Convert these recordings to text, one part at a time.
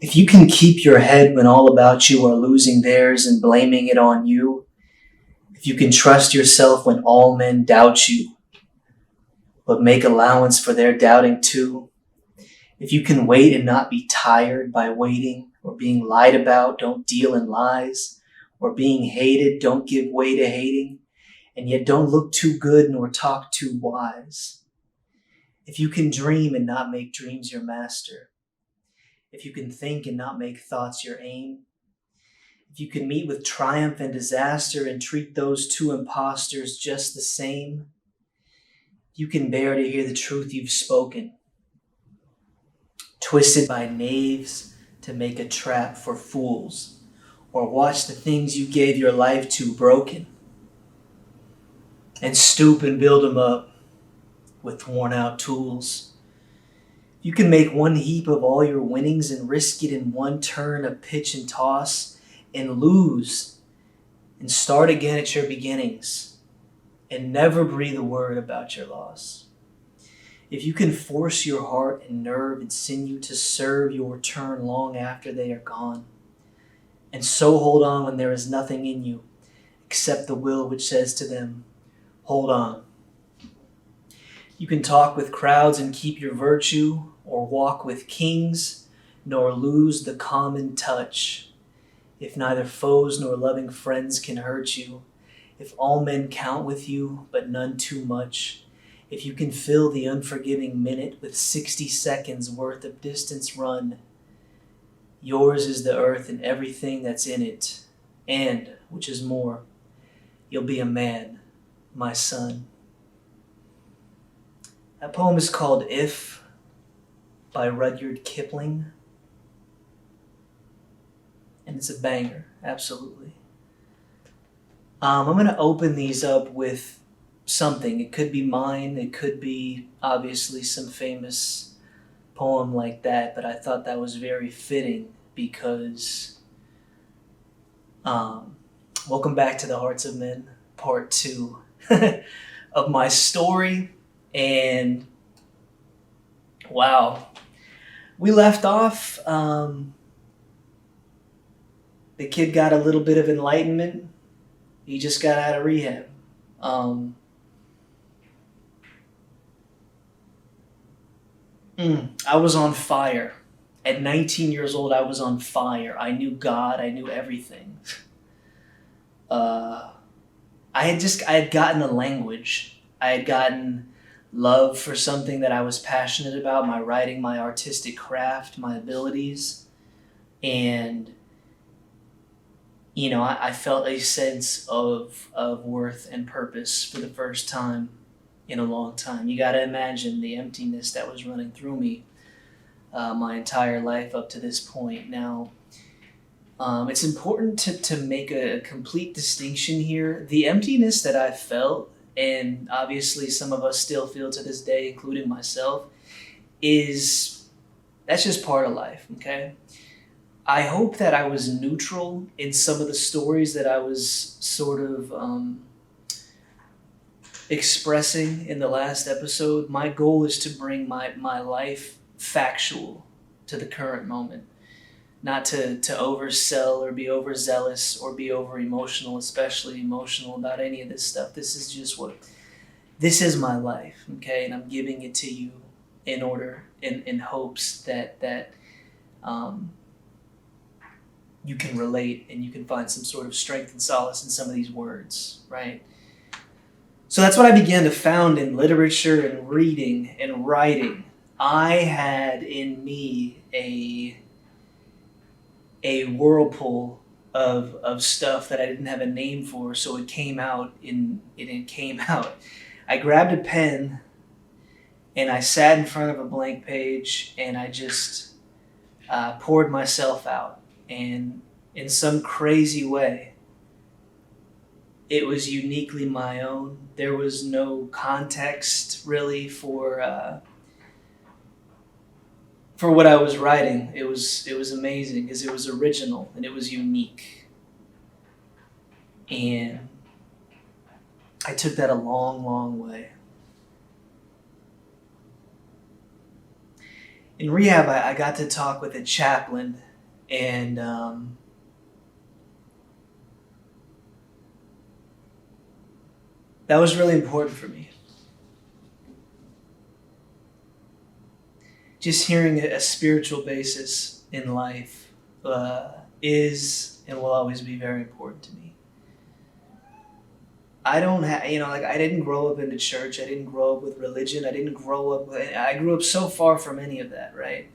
If you can keep your head when all about you are losing theirs and blaming it on you, if you can trust yourself when all men doubt you, but make allowance for their doubting too, if you can wait and not be tired by waiting, or being lied about, don't deal in lies, or being hated, don't give way to hating, and yet don't look too good nor talk too wise. If you can dream and not make dreams your master, if you can think and not make thoughts your aim, if you can meet with triumph and disaster and treat those two impostors just the same, if you can bear to hear the truth you've spoken, twisted by knaves to make a trap for fools, or watch the things you gave your life to broken, and stoop and build them up with worn out tools. You can make one heap of all your winnings and risk it in one turn of pitch and toss, and lose and start again at your beginnings, and never breathe a word about your loss. If you can force your heart and nerve and sinew to serve your turn long after they are gone, and so hold on when there is nothing in you except the will which says to them, hold on. You can talk with crowds and keep your virtue, or walk with kings, nor lose the common touch. If neither foes nor loving friends can hurt you, if all men count with you, but none too much, if you can fill the unforgiving minute with 60 seconds worth of distance run, yours is the earth and everything that's in it, and, which is more, you'll be a man, my son. That poem is called If by Rudyard Kipling, and it's a banger, absolutely. I'm going to open these up with something. It could be mine, it could be obviously some famous poem like that, but I thought that was very fitting because welcome back to the Hearts of Men, part 2 of my story. And wow, we left off, the kid got a little bit of enlightenment. He just got out of rehab. I was on fire. At 19 years old, I was on fire. I knew God. I knew everything. I had gotten a language. I had gotten love for something that I was passionate about, my writing, my artistic craft, my abilities. And, you know, I felt a sense of worth and purpose for the first time in a long time. You got to imagine the emptiness that was running through me my entire life up to this point. Now, it's important to make a complete distinction here. The emptiness that I felt, and obviously some of us still feel to this day, including myself, that's just part of life, okay? I hope that I was neutral in some of the stories that I was sort of expressing in the last episode. My goal is to bring my life factual to the current moment, not to oversell or be overzealous or be over emotional, especially emotional about any of this stuff. This is my life, okay? And I'm giving it to you in hopes that you can relate and you can find some sort of strength and solace in some of these words, right? So that's what I began to found in literature and reading and writing. I had in me a whirlpool of stuff that I didn't have a name for, so it came out. I grabbed a pen and I sat in front of a blank page and I just poured myself out. And in some crazy way, it was uniquely my own. There was no context really for what I was writing. It was amazing because it was original and it was unique. And I took that a long, long way. In rehab, I got to talk with a chaplain And that was really important for me. Just hearing a spiritual basis in life is and will always be very important to me. I don't have, like I didn't grow up in the church. I didn't grow up with religion. I grew up so far from any of that, right?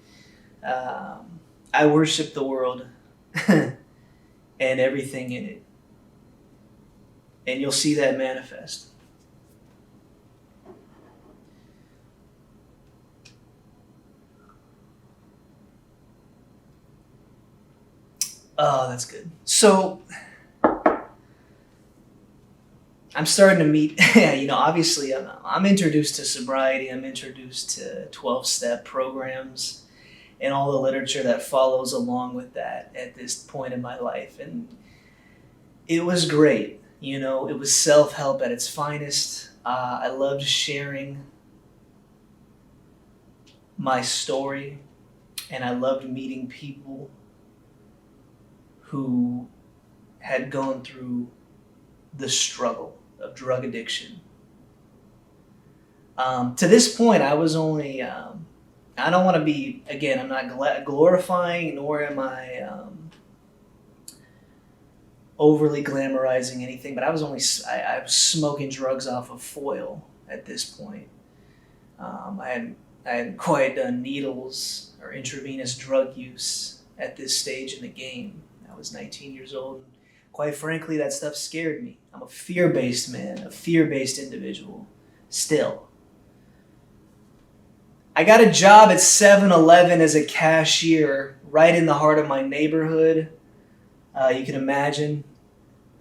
I worship the world and everything in it. And you'll see that manifest. Oh, that's good. So I'm starting to meet, obviously I'm introduced to sobriety. I'm introduced to 12-step programs and all the literature that follows along with that at this point in my life. And it was great. It was self-help at its finest. I loved sharing my story, and I loved meeting people who had gone through the struggle of drug addiction. To this point, I was only, I don't want to be, again, I'm not glorifying, nor am I overly glamorizing anything, but I was smoking drugs off of foil at this point. I hadn't quite done needles or intravenous drug use at this stage in the game. I was 19 years old. Quite frankly, that stuff scared me. I'm a fear-based man, a fear-based individual, still. I got a job at 7-Eleven as a cashier right in the heart of my neighborhood. You can imagine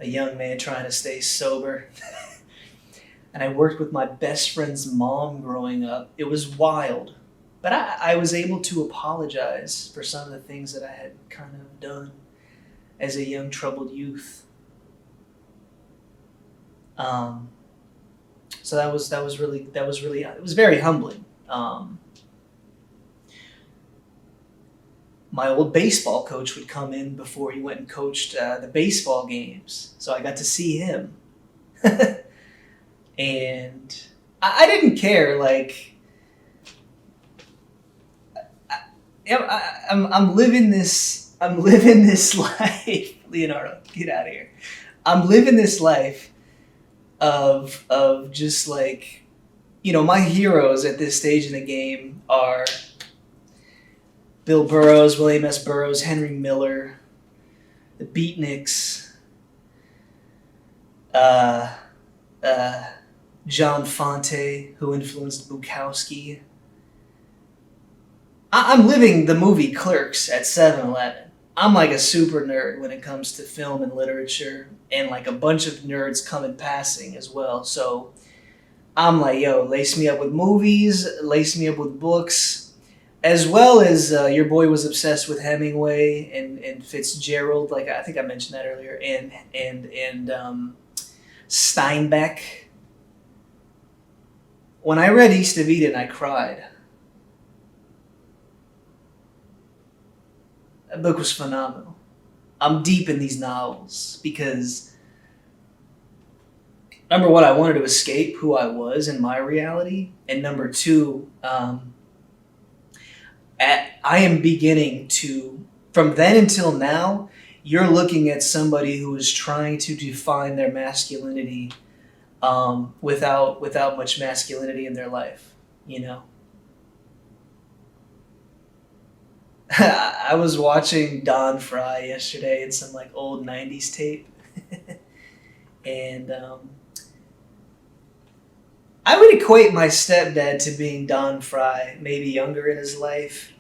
a young man trying to stay sober. And I worked with my best friend's mom growing up. It was wild. But I was able to apologize for some of the things that I had kind of done as a young troubled youth. So that was really it was very humbling. My old baseball coach would come in before he went and coached the baseball games, so I got to see him. And I didn't care. Like, I'm living this life, Leonardo. Get out of here. I'm living this life of just like, my heroes at this stage in the game are Bill Burroughs, William S. Burroughs, Henry Miller, the Beatniks, John Fonte, who influenced Bukowski. I'm living the movie Clerks at 7-Eleven. I'm like a super nerd when it comes to film and literature, and like a bunch of nerds come in passing as well. So I'm like, yo, lace me up with movies, lace me up with books, as well as your boy was obsessed with Hemingway and Fitzgerald, like I think I mentioned that earlier, and Steinbeck. When I read East of Eden, I cried. That book was phenomenal. I'm deep in these novels because, number one, I wanted to escape who I was in my reality, and number two, I am beginning to, from then until now, you're looking at somebody who is trying to define their masculinity without much masculinity in their life, I was watching Don Fry yesterday in some like old 90s tape. And I would equate my stepdad to being Don Fry, maybe younger in his life,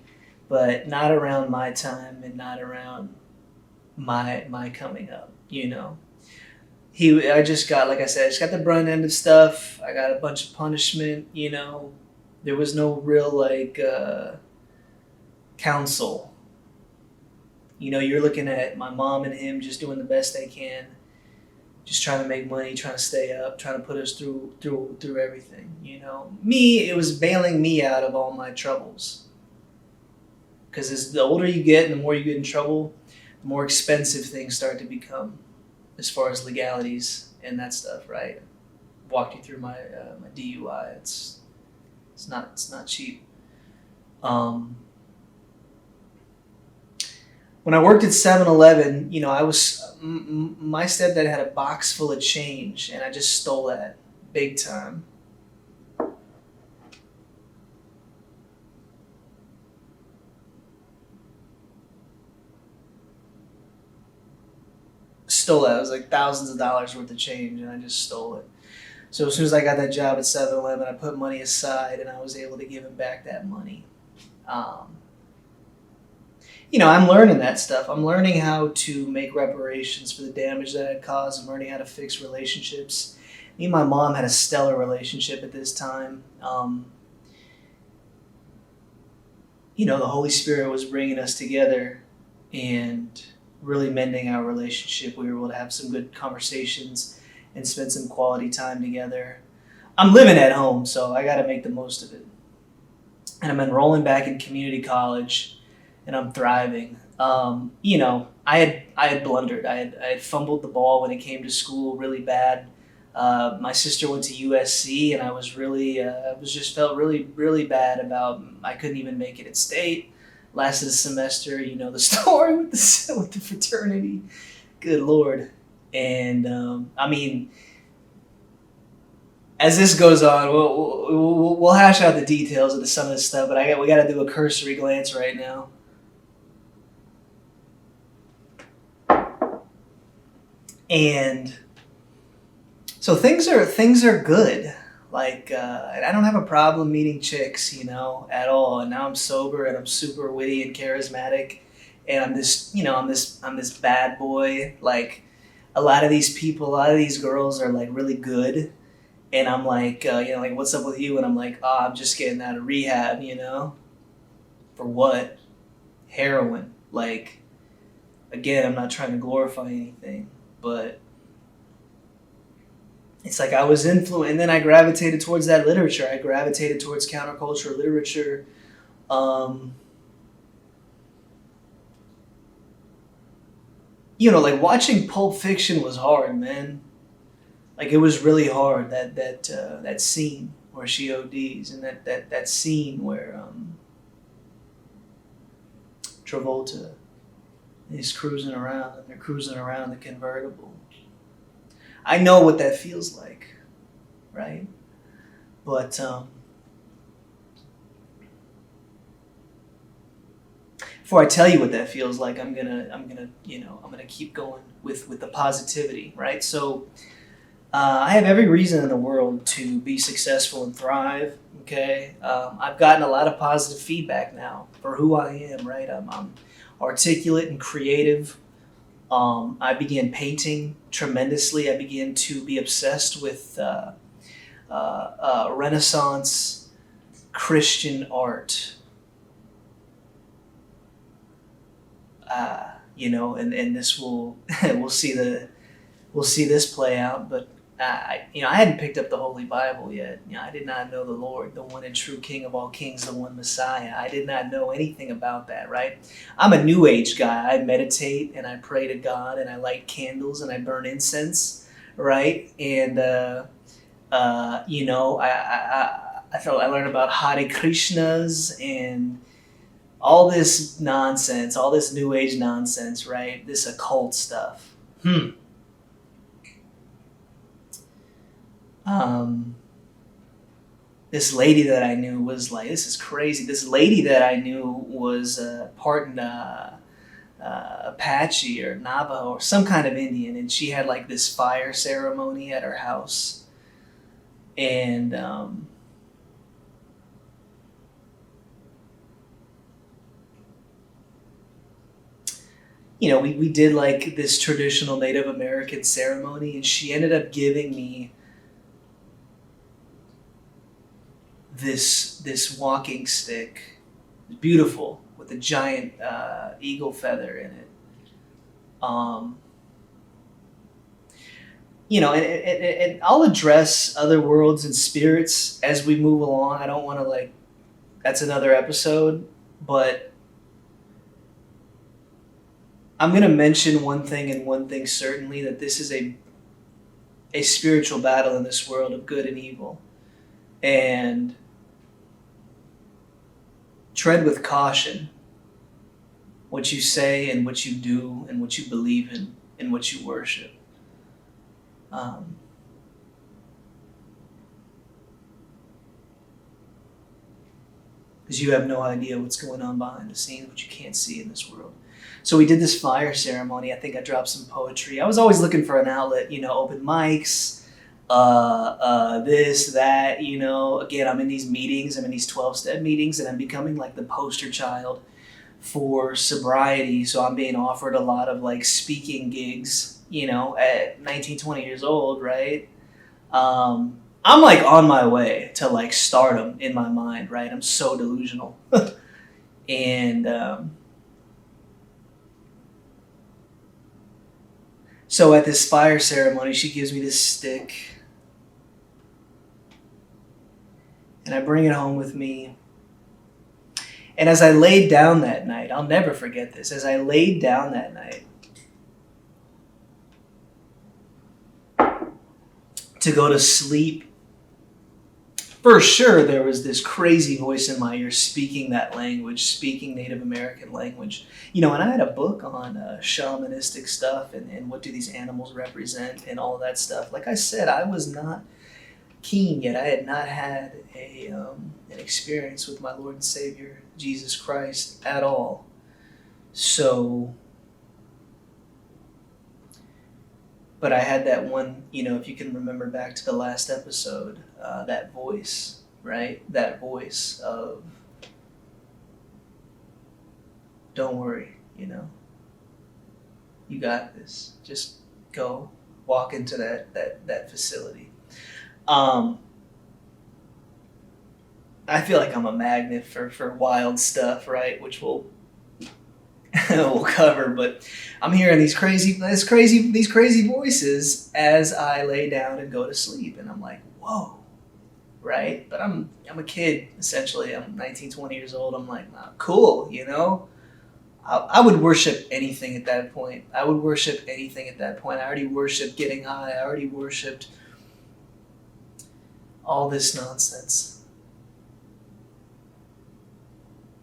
but not around my time and not around my coming up, I just got, like I said, I just got the brunt end of stuff. I got a bunch of punishment, There was no real counsel. You're looking at my mom and him just doing the best they can, just trying to make money, trying to stay up, trying to put us through everything. Me, it was bailing me out of all my troubles, Because as the older you get and the more you get in trouble, the more expensive things start to become as far as legalities and that stuff, right? Walked you through my my DUI. It's not cheap. When I worked at 7-Eleven, my stepdad had a box full of change, and I just stole that big time. Stole that. It was like thousands of dollars worth of change, and I just stole it. So as soon as I got that job at 7-Eleven, I put money aside, and I was able to give him back that money. I'm learning that stuff. I'm learning how to make reparations for the damage that I'd caused. I'm learning how to fix relationships. Me and my mom had a stellar relationship at this time. The Holy Spirit was bringing us together and really mending our relationship. We were able to have some good conversations and spend some quality time together. I'm living at home, so I got to make the most of it. And I'm enrolling back in community college, and I'm thriving. I had blundered. I had fumbled the ball when it came to school really bad. My sister went to USC, and I was felt really, really bad about. I couldn't even make it at state. Lasted a semester. You know the story with the fraternity. Good Lord. And as this goes on, we'll hash out the details of some of this stuff. But we got to do a cursory glance right now. And so things are good. Like I don't have a problem meeting chicks, at all. And now I'm sober and I'm super witty and charismatic, and I'm this bad boy. Like a lot of these girls are like really good, and I'm like, like what's up with you? And I'm like, I'm just getting out of rehab, for what? Heroin. Like, again, I'm not trying to glorify anything, but it's like I was influenced, and then I gravitated towards that literature. I gravitated towards countercultural literature. Like watching Pulp Fiction was hard, man. Like it was really hard. That scene where she ODs, and that scene where Travolta is cruising around, and they're cruising around the convertible. I know what that feels like, right? But before I tell you what that feels like, I'm gonna keep going with the positivity, right? So I have every reason in the world to be successful and thrive. Okay, I've gotten a lot of positive feedback now for who I am, right? I'm articulate and creative. I began painting tremendously. I began to be obsessed with Renaissance Christian art. And this will we'll see this play out. But I hadn't picked up the Holy Bible yet. I did not know the Lord, the one and true King of all kings, the one Messiah. I did not know anything about that, right? I'm a New Age guy. I meditate and I pray to God and I light candles and I burn incense, right? And I learned about Hare Krishnas and all this nonsense, all this New Age nonsense, right? This occult stuff. This lady that I knew was like, this is crazy. This lady that I knew was part Apache or Navajo or some kind of Indian, and she had like this fire ceremony at her house. And we did like this traditional Native American ceremony, and she ended up giving me this walking stick, beautiful, with a giant eagle feather in it. And I'll address other worlds and spirits as we move along. I don't want to that's another episode, but I'm going to mention one thing and one thing certainly, that this is a spiritual battle in this world of good and evil. And tread with caution what you say and what you do and what you believe in and what you worship. Because you have no idea what's going on behind the scenes, what you can't see in this world. So we did this fire ceremony. I think I dropped some poetry. I was always looking for an outlet, open mics, this, that, Again, I'm in these meetings. I'm in these 12-step meetings, and I'm becoming like the poster child for sobriety. So I'm being offered a lot of like speaking gigs, at 19, 20 years old, right? I'm like on my way to like stardom in my mind, right? I'm so delusional. And so at this fire ceremony, she gives me this stick, and I bring it home with me. And as I laid down that night, I'll never forget this, as I laid down that night to go to sleep, for sure there was this crazy voice in my ear speaking that language, speaking Native American language. And I had a book on shamanistic stuff and what do these animals represent and all that stuff. Like I said, I was not keen yet. I had not had an experience with my Lord and Savior, Jesus Christ, at all. So, but I had that one, if you can remember back to the last episode, that voice, right? That voice of, don't worry, you got this. Just go walk into that facility. I feel like I'm a magnet for wild stuff, right? Which we'll cover, but I'm hearing these crazy voices as I lay down and go to sleep, and I'm like, whoa, right? But I'm a kid, essentially. I'm 19, 20 years old. I'm like, nah, cool, I would worship anything at that point. I already worshipped getting high. I already worshipped all this nonsense.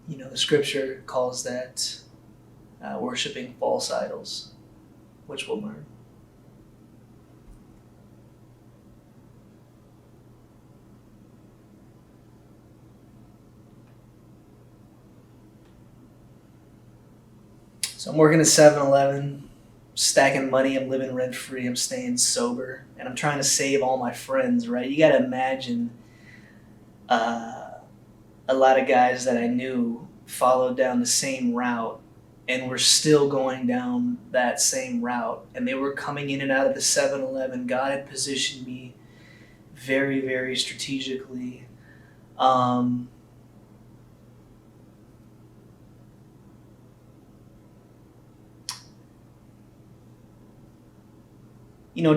The scripture calls that worshiping false idols, which we'll learn. So I'm working at 7-Eleven, stacking money, I'm living rent-free, I'm staying sober, and I'm trying to save all my friends, right? You gotta imagine a lot of guys that I knew followed down the same route and were still going down that same route, and they were coming in and out of the 7-Eleven. God had positioned me very, very strategically.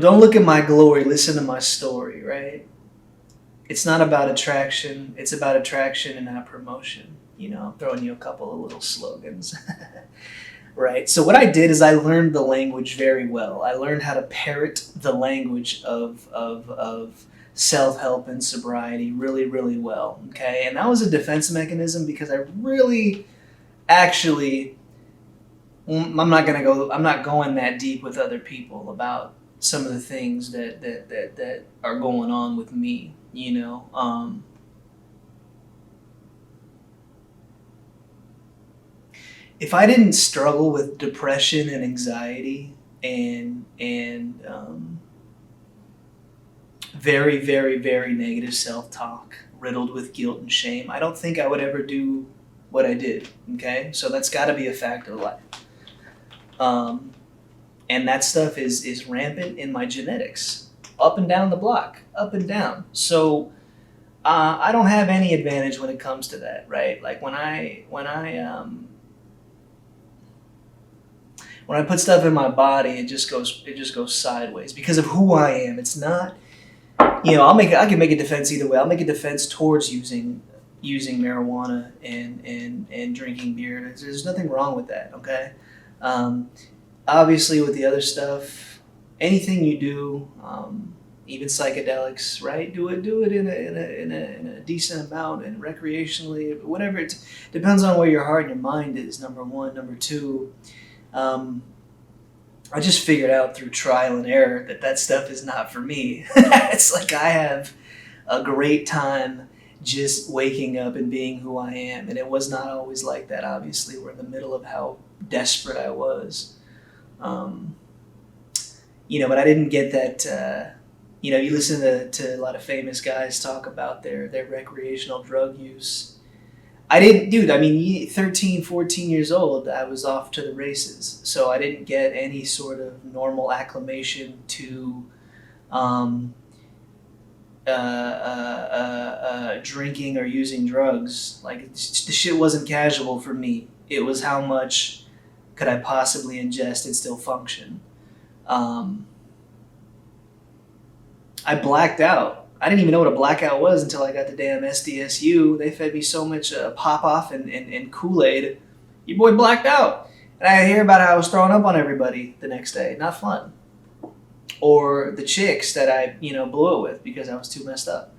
Don't look at my glory, listen to my story, right? It's not about attraction, it's about attraction and not promotion. I'm throwing you a couple of little slogans. Right? So what I did is I learned the language very well. I learned how to parrot the language of self-help and sobriety really, really well. Okay? And that was a defense mechanism because I really actually I'm not going that deep with other people about some of the things that are going on with me, if I didn't struggle with depression and anxiety and very, very, very negative self-talk riddled with guilt and shame, I don't think I would ever do what I did, okay? So that's got to be a fact of life. And that stuff is rampant in my genetics, up and down the block, up and down. So I don't have any advantage when it comes to that, right? Like when I put stuff in my body, it just goes sideways because of who I am. It's not, I can make a defense either way. I'll make a defense towards using marijuana and drinking beer. There's nothing wrong with that, okay? Um, Obviously, with the other stuff, anything you do, even psychedelics, right? Do it in a decent amount and recreationally, whatever. It depends on where your heart and your mind is. Number one, number two. Um, I just figured out through trial and error that stuff is not for me. It's like I have a great time just waking up and being who I am, and it was not always like that. Obviously, we're in the middle of how desperate I was. Um, but I didn't get that. You listen to a lot of famous guys talk about their recreational drug use. I didn't, dude. I mean, 13, 14 years old, I was off to the races. So I didn't get any sort of normal acclimation to um, drinking or using drugs. Like, the shit wasn't casual for me. It was how much could I possibly ingest and still function. Um, I blacked out. I didn't even know what a blackout was until I got to damn SDSU. They fed me so much pop off and Kool-Aid. Your boy blacked out. And I hear about how I was throwing up on everybody the next day. Not fun. Or the chicks that I, blew it with because I was too messed up.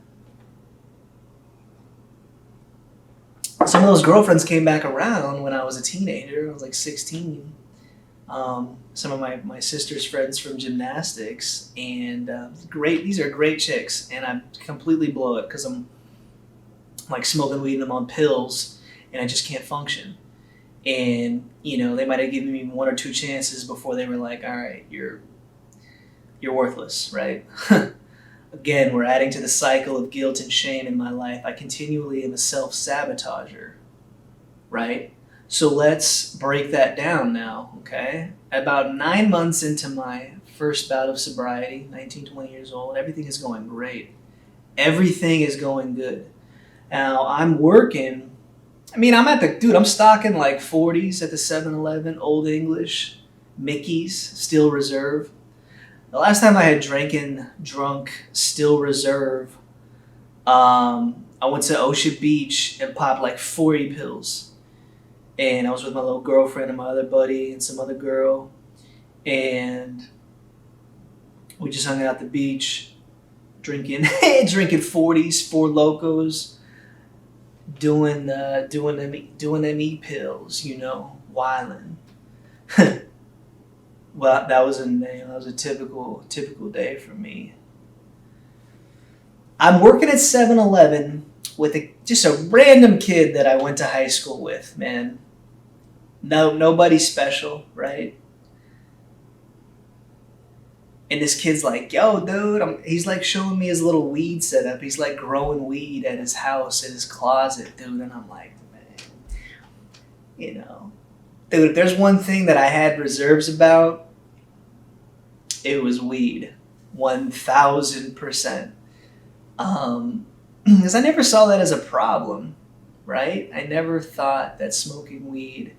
Some of those girlfriends came back around when I was a teenager. I was like 16. Some of my sister's friends from gymnastics, and great. These are great chicks, and I completely blow it because I'm like smoking weed and I'm on pills, and I just can't function. And they might have given me one or two chances before they were like, "All right, you're worthless," right? Again, we're adding to the cycle of guilt and shame in my life. I continually am a self-sabotager, right? So let's break that down now, okay? About 9 months into my first bout of sobriety, 19, 20 years old, everything is going great. Everything is going good. Now, I'm working. I'm stocking like 40s at the 7-Eleven, Old English, Mickey's, Steel Reserve. The last time I had drunk Steel Reserve, I went to Ocean Beach and popped like 40 pills. And I was with my little girlfriend and my other buddy and some other girl. And we just hung out at the beach, drinking 40s, Four Locos, doing them e-pills, wilding. Well, that was a typical day for me. I'm working at 7-Eleven with just a random kid that I went to high school with, man. No, nobody special, right? And this kid's like, "Yo, dude," he's like showing me his little weed setup. He's like growing weed at his house, in his closet, dude. And I'm like, man, dude, if there's one thing that I had reserves about, it was weed, 1,000%. Because I never saw that as a problem, right? I never thought that smoking weed,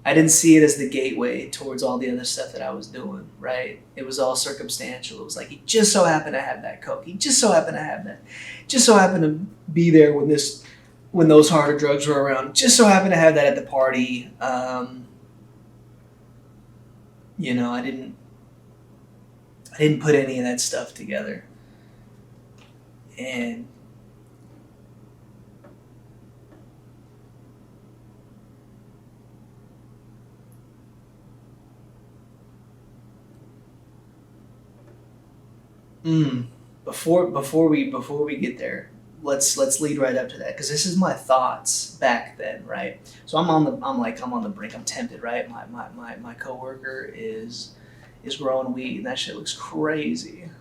I didn't see it as the gateway towards all the other stuff that I was doing, right? It was all circumstantial. It was like, he just so happened to have that coke. He just so happened to have that. Just so happened to be there when those harder drugs were around. Just so happened to have that at the party. I didn't put any of that stuff together. And before we get there, let's lead right up to that, because this is my thoughts back then, right? So I'm on the brink. I'm tempted, right? My coworker is growing weed, and that shit looks crazy.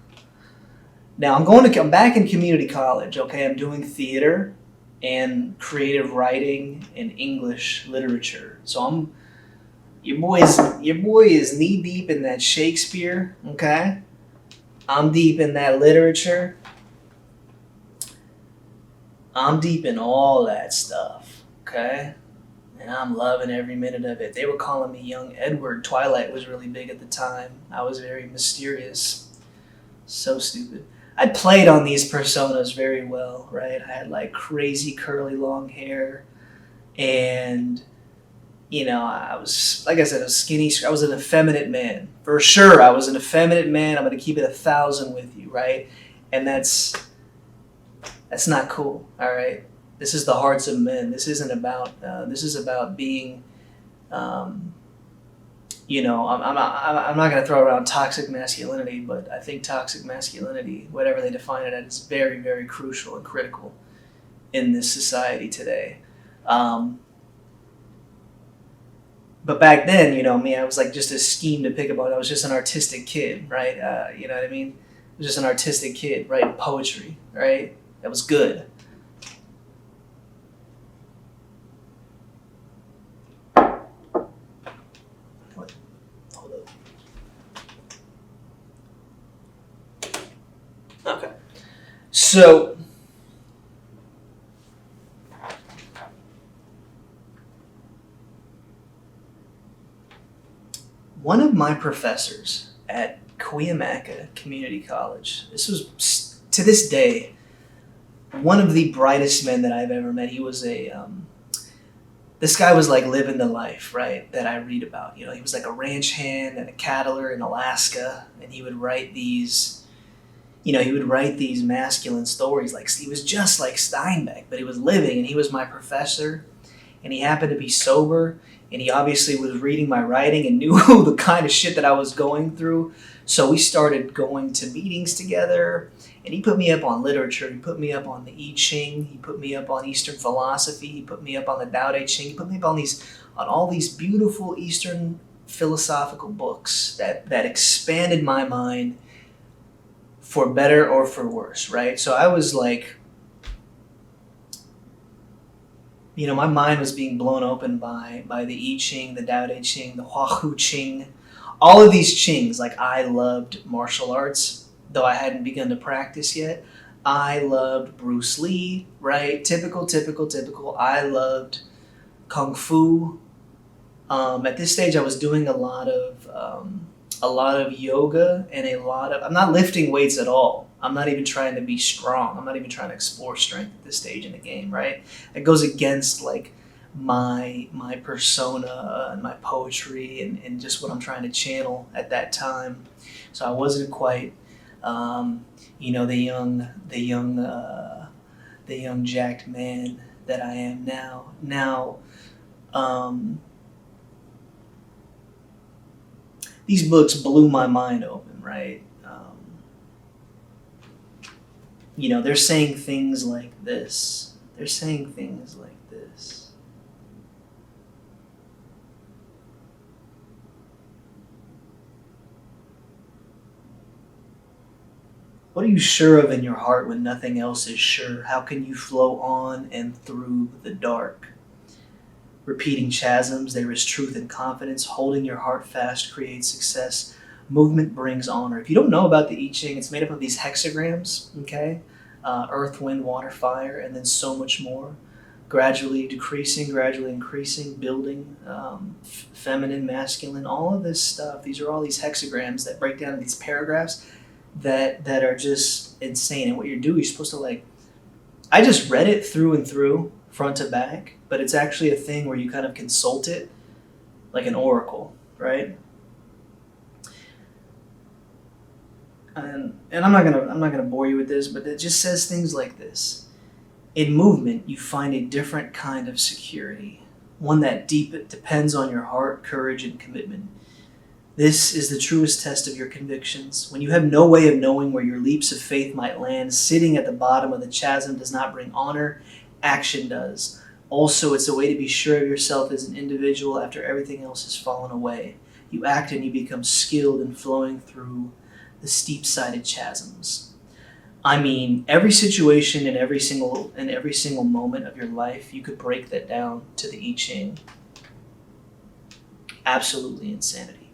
Now I'm back in community college. Okay, I'm doing theater and creative writing and English literature. So your boy is knee deep in that Shakespeare. Okay, I'm deep in that literature. I'm deep in all that stuff. Okay, and I'm loving every minute of it. They were calling me Young Edward. Twilight was really big at the time. I was very mysterious. So stupid. I played on these personas very well, right? I had like crazy curly long hair, and I was, like I said, a skinny. I was an effeminate man for sure. I was an effeminate man. I'm gonna keep it 1,000 with you, right? And that's not cool. All right. This is the hearts of men. This isn't about. This is about being. I'm not going to throw around toxic masculinity, but I think toxic masculinity, whatever they define it as, is very, very crucial and critical in this society today. But back then, me, I was like just a scheme to pick up on. I was just an artistic kid, right? You know what I mean? I was just an artistic kid writing poetry, right? That was good. Okay. So, one of my professors at Cuyamaca Community College, this was, to this day, one of the brightest men that I've ever met. He was this guy was like living the life, right, that I read about. He was like a ranch hand and a cattler in Alaska, and he would write these masculine stories. Like, he was just like Steinbeck, but he was living, and he was my professor, and he happened to be sober, and he obviously was reading my writing and knew the kind of shit that I was going through. So we started going to meetings together, and he put me up on literature. He put me up on the I Ching. He put me up on Eastern philosophy. He put me up on the Tao Te Ching. He put me up on all these beautiful Eastern philosophical books that expanded my mind for better or for worse, right? So I was like, my mind was being blown open by the I Ching, the Tao Te Ching, the Hua Ching, all of these Chings. Like, I loved martial arts, though I hadn't begun to practice yet. I loved Bruce Lee, right? Typical. I loved Kung Fu. At this stage, I was doing a lot of yoga and I'm not lifting weights at all. I'm not even trying to be strong. I'm not even trying to explore strength at this stage in the game, right? It goes against like my persona and my poetry and just what I'm trying to channel at that time. So I wasn't quite, the young jacked man that I am now. Now, these books blew my mind open, right? They're saying things like this. What are you sure of in your heart when nothing else is sure? How can you flow on and through the dark? Repeating chasms, there is truth and confidence. Holding your heart fast creates success. Movement brings honor. If you don't know about the I Ching, it's made up of these hexagrams, okay? Earth, wind, water, fire, and then so much more. Gradually decreasing, gradually increasing, building, feminine, masculine, all of this stuff. These are all these hexagrams that break down into these paragraphs that are just insane. And what you're doing, you're supposed to I just read it through and through, front to back, but it's actually a thing where you kind of consult it like an oracle, right? And I'm not gonna bore you with this, but it just says things like this: in movement, you find a different kind of security, one that depends on your heart, courage, and commitment. This is the truest test of your convictions. When you have no way of knowing where your leaps of faith might land, sitting at the bottom of the chasm does not bring honor. Action does. Also, it's a way to be sure of yourself as an individual after everything else has fallen away. You act and you become skilled in flowing through the steep-sided chasms. I mean, every situation and every single moment of your life, you could break that down to the I Ching. Absolutely insanity.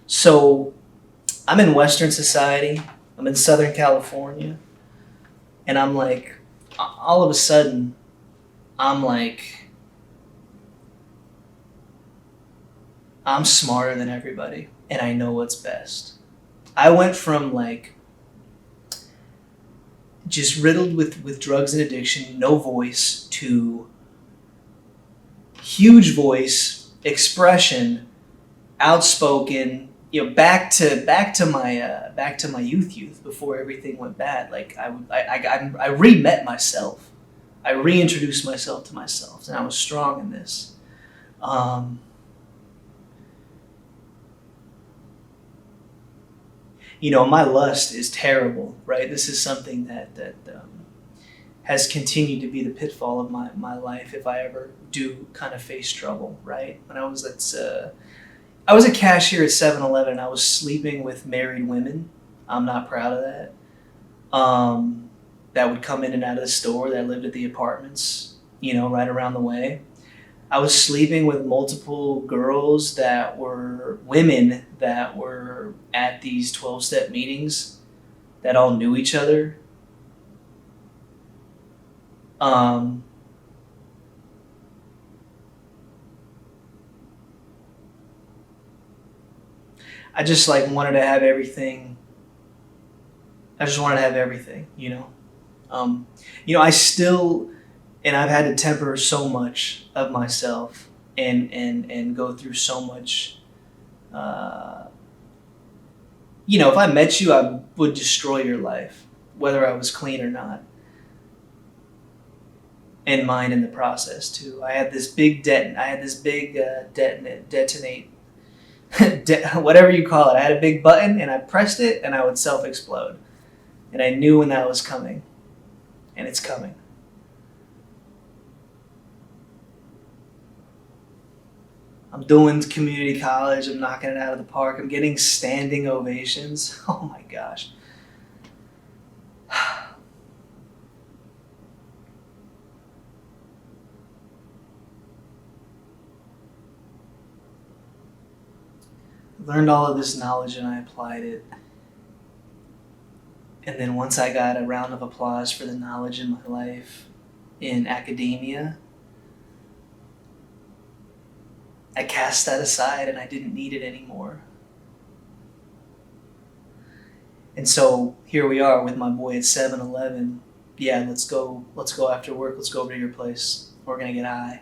So, I'm in Western society. I'm in Southern California, and I'm like, all of a sudden, I'm smarter than everybody, and I know what's best. I went from just riddled with drugs and addiction, no voice, to huge voice, expression, outspoken, back to my youth before everything went bad. Like I re-met myself. I reintroduced myself to myself, and I was strong in this. My lust is terrible, right? This is something that has continued to be the pitfall of my life if I ever do kind of face trouble, right? When I was I was a cashier at 7-Eleven. I was sleeping with married women. I'm not proud of that. That would come in and out of the store that lived at the apartments, right around the way. I was sleeping with multiple girls that were women that were at these 12-step meetings that all knew each other. Um, I just wanted to have everything. I just wanted to have everything. I still, and I've had to temper so much of myself and go through so much. If I met you, I would destroy your life, whether I was clean or not, and mine in the process too. I had this big detonate, whatever you call it. I had a big button, and I pressed it, and I would self explode, and I knew when that was coming, and it's coming. I'm doing community college. I'm knocking it out of the park. I'm getting standing ovations. Oh my gosh. Learned all of this knowledge and I applied it. And then once I got a round of applause for the knowledge in my life in academia, I cast that aside and I didn't need it anymore. And so here we are with my boy at 7-Eleven. Yeah, let's go after work. Let's go over to your place. We're going to get high.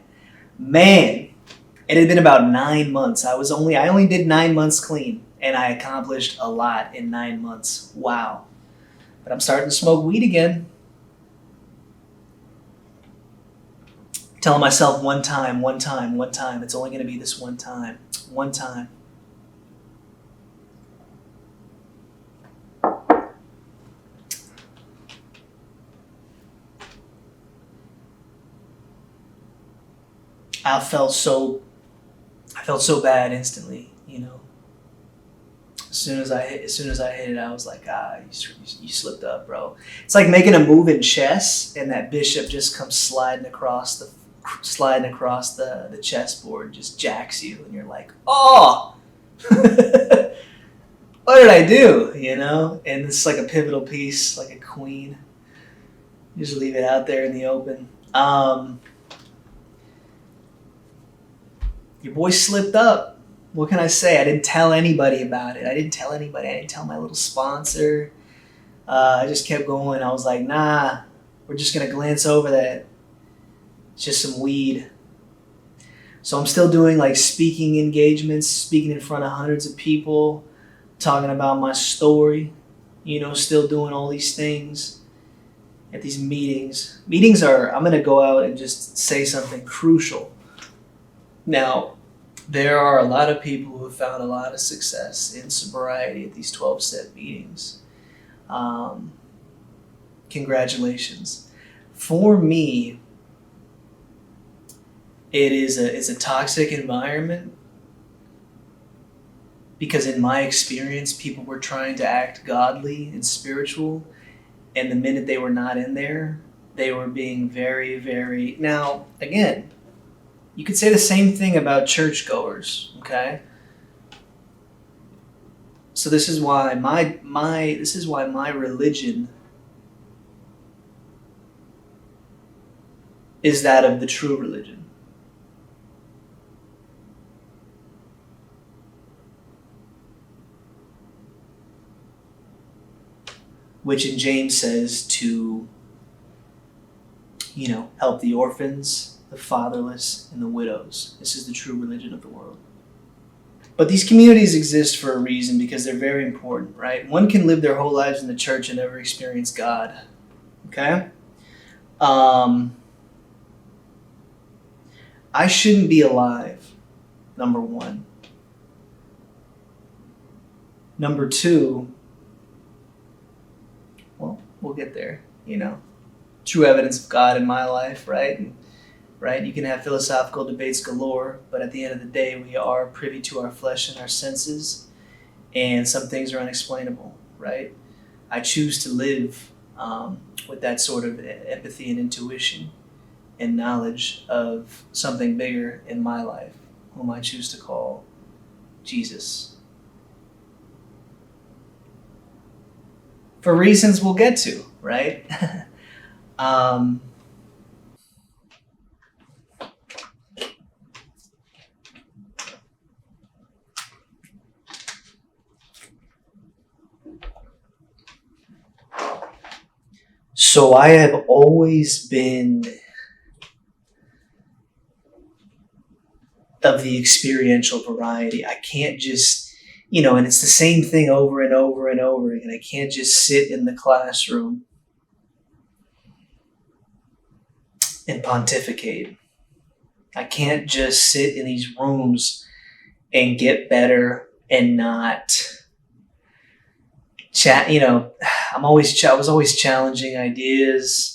Man, it had been about 9 months. I only did 9 months clean, and I accomplished a lot in 9 months. Wow. But I'm starting to smoke weed again. Telling myself one time. It's only going to be this one time. One time. I felt so bad instantly, As soon as I hit it, I was like, you slipped up, bro. It's like making a move in chess, and that bishop just comes sliding across the chessboard, just jacks you, and you're like, oh, what did I do? And it's like a pivotal piece, like a queen. You just leave it out there in the open. Your boy slipped up. What can I say? I didn't tell anybody about it. I didn't tell my little sponsor. I just kept going. I was like, nah, we're just going to glance over that. It's just some weed. So I'm still doing speaking engagements, speaking in front of hundreds of people, talking about my story, still doing all these things at these meetings. I'm going to go out and just say something crucial. Now, there are a lot of people who have found a lot of success in sobriety at these 12-step meetings. Congratulations. For me, it's a toxic environment because in my experience, people were trying to act godly and spiritual, and the minute they were not in there, they were being very, very... Now, again, you could say the same thing about churchgoers, okay? So this is why my religion is that of the true religion. Which in James says to, help the orphans, the fatherless, and the widows. This is the true religion of the world. But these communities exist for a reason because they're very important, right? One can live their whole lives in the church and never experience God. Okay? I shouldn't be alive, number one. Number two, well, we'll get there, True evidence of God in my life, right? Right? You can have philosophical debates galore, but at the end of the day, we are privy to our flesh and our senses, and some things are unexplainable, right? I choose to live with that sort of empathy and intuition and knowledge of something bigger in my life, whom I choose to call Jesus. For reasons we'll get to, right? So I have always been of the experiential variety. I can't just, and it's the same thing over and over and over again. I can't just sit in the classroom and pontificate. I can't just sit in these rooms and get better and not chat. I was always challenging ideas.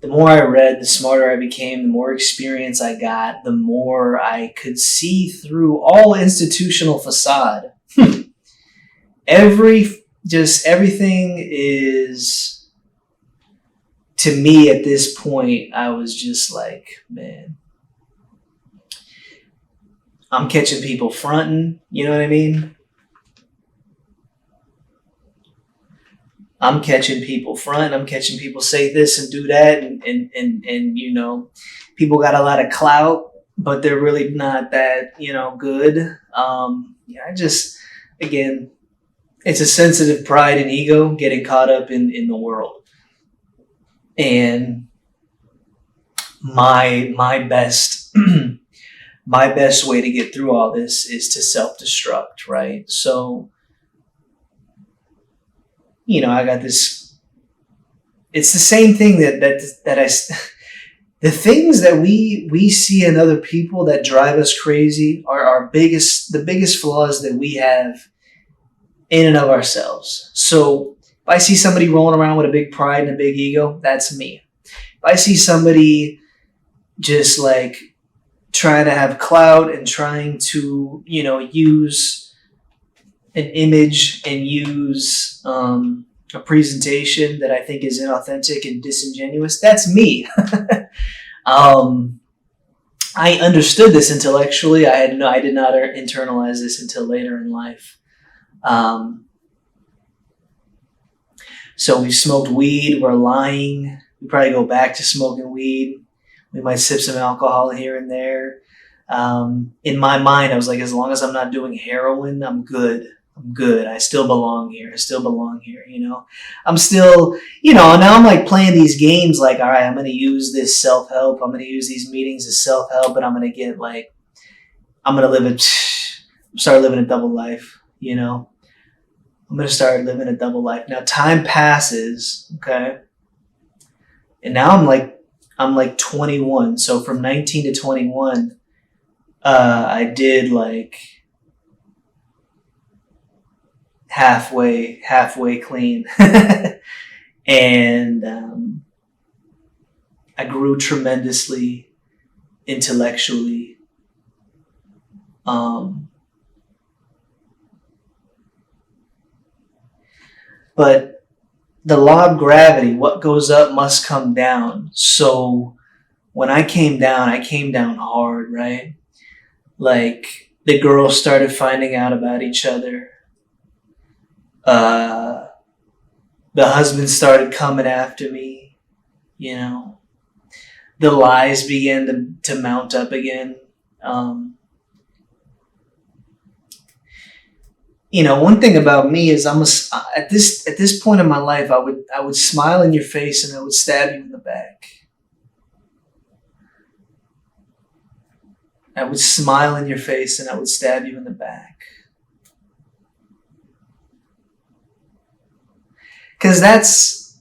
The more I read, the smarter I became, the more experience I got, the more I could see through all institutional facade. Everything is, to me at this point, I was just like, man, I'm catching people fronting, you know what I mean? I'm catching people front. I'm catching people say this and do that, and people got a lot of clout, but they're really not that good. Again, it's a sensitive pride and ego getting caught up in the world, and my best my best way to get through all this is to self-destruct, right? So. I got this. It's the same thing that the things that we see in other people that drive us crazy are the biggest flaws that we have in and of ourselves. So if I see somebody rolling around with a big pride and a big ego, that's me. If I see somebody just like trying to have clout and trying to, use an image and use a presentation that I think is inauthentic and disingenuous, that's me. I understood this intellectually. I did not internalize this until later in life. So we've smoked weed. We're lying. We probably go back to smoking weed. We might sip some alcohol here and there. In my mind, I was like, as long as I'm not doing heroin, I'm good. I still belong here. I'm still, now I'm like playing these games like, all right, I'm going to use this self-help. I'm going to use these meetings as self-help, and I'm going to get like, start living a double life, I'm going to start living a double life. Now time passes. Okay. And now I'm like 21. So from 19 to 21, I did like, halfway clean. And I grew tremendously intellectually. But the law of gravity, what goes up must come down. So when I came down hard, right? Like the girls started finding out about each other. The husband started coming after me, The lies began to mount up again. One thing about me is at this point in my life, I would smile in your face and I would stab you in the back. I would smile in your face and I would stab you in the back. Because that's,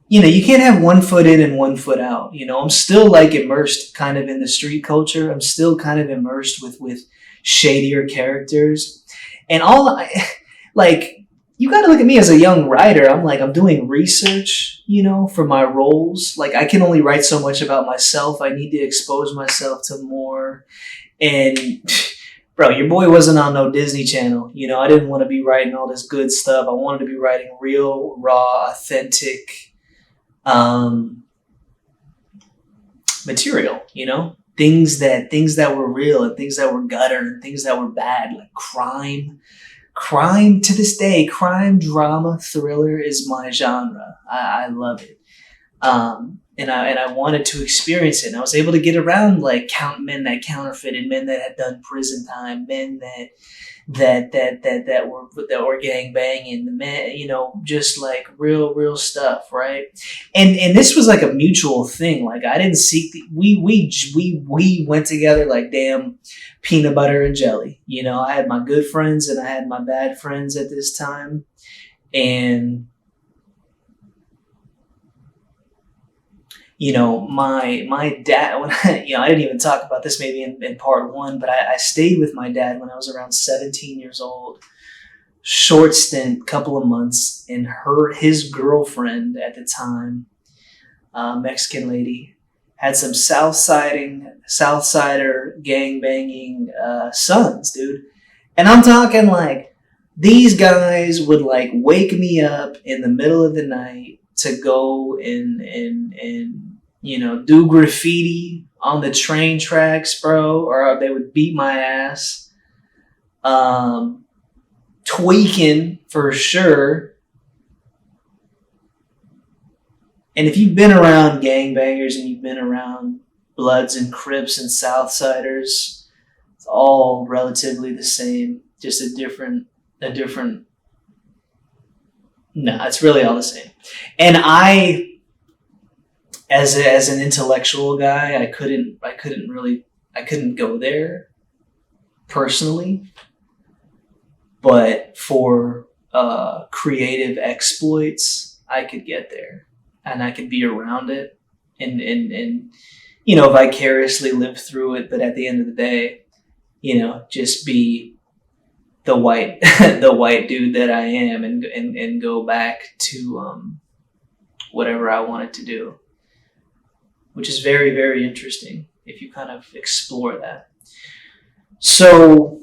you can't have one foot in and one foot out. I'm still like immersed kind of in the street culture. I'm still kind of immersed with shadier characters. And you got to look at me as a young writer. I'm doing research, for my roles. Like, I can only write so much about myself. I need to expose myself to more. And bro, your boy wasn't on no Disney Channel. I didn't want to be writing all this good stuff. I wanted to be writing real, raw, authentic material, things that were real and things that were gutter and things that were bad, like crime. To this day, crime, drama, thriller is my genre. I love it. And I wanted to experience it. And I was able to get around like men that counterfeited, men that had done prison time, men that were gang banging, the men, just like real stuff, right? And this was like a mutual thing. Like, I didn't seek we went together like damn peanut butter and jelly. I had my good friends and I had my bad friends at this time, and my dad, when I didn't even talk about this maybe in part one, but I stayed with my dad when I was around 17 years old, short stint, couple of months, and his girlfriend at the time, Mexican lady, had some Southsider gang banging sons, dude. And I'm talking like these guys would like wake me up in the middle of the night to go and do graffiti on the train tracks, bro, or they would beat my ass. Tweaking for sure. And if you've been around gangbangers and you've been around Bloods and Crips and Southsiders, it's all relatively the same, just a different. No, it's really all the same. And I, as an intellectual guy, I couldn't go there personally, but for creative exploits, I could get there and I could be around it and vicariously live through it. But at the end of the day, just be the white dude that I am and go back to whatever I wanted to do, which is very, very interesting if you kind of explore that. So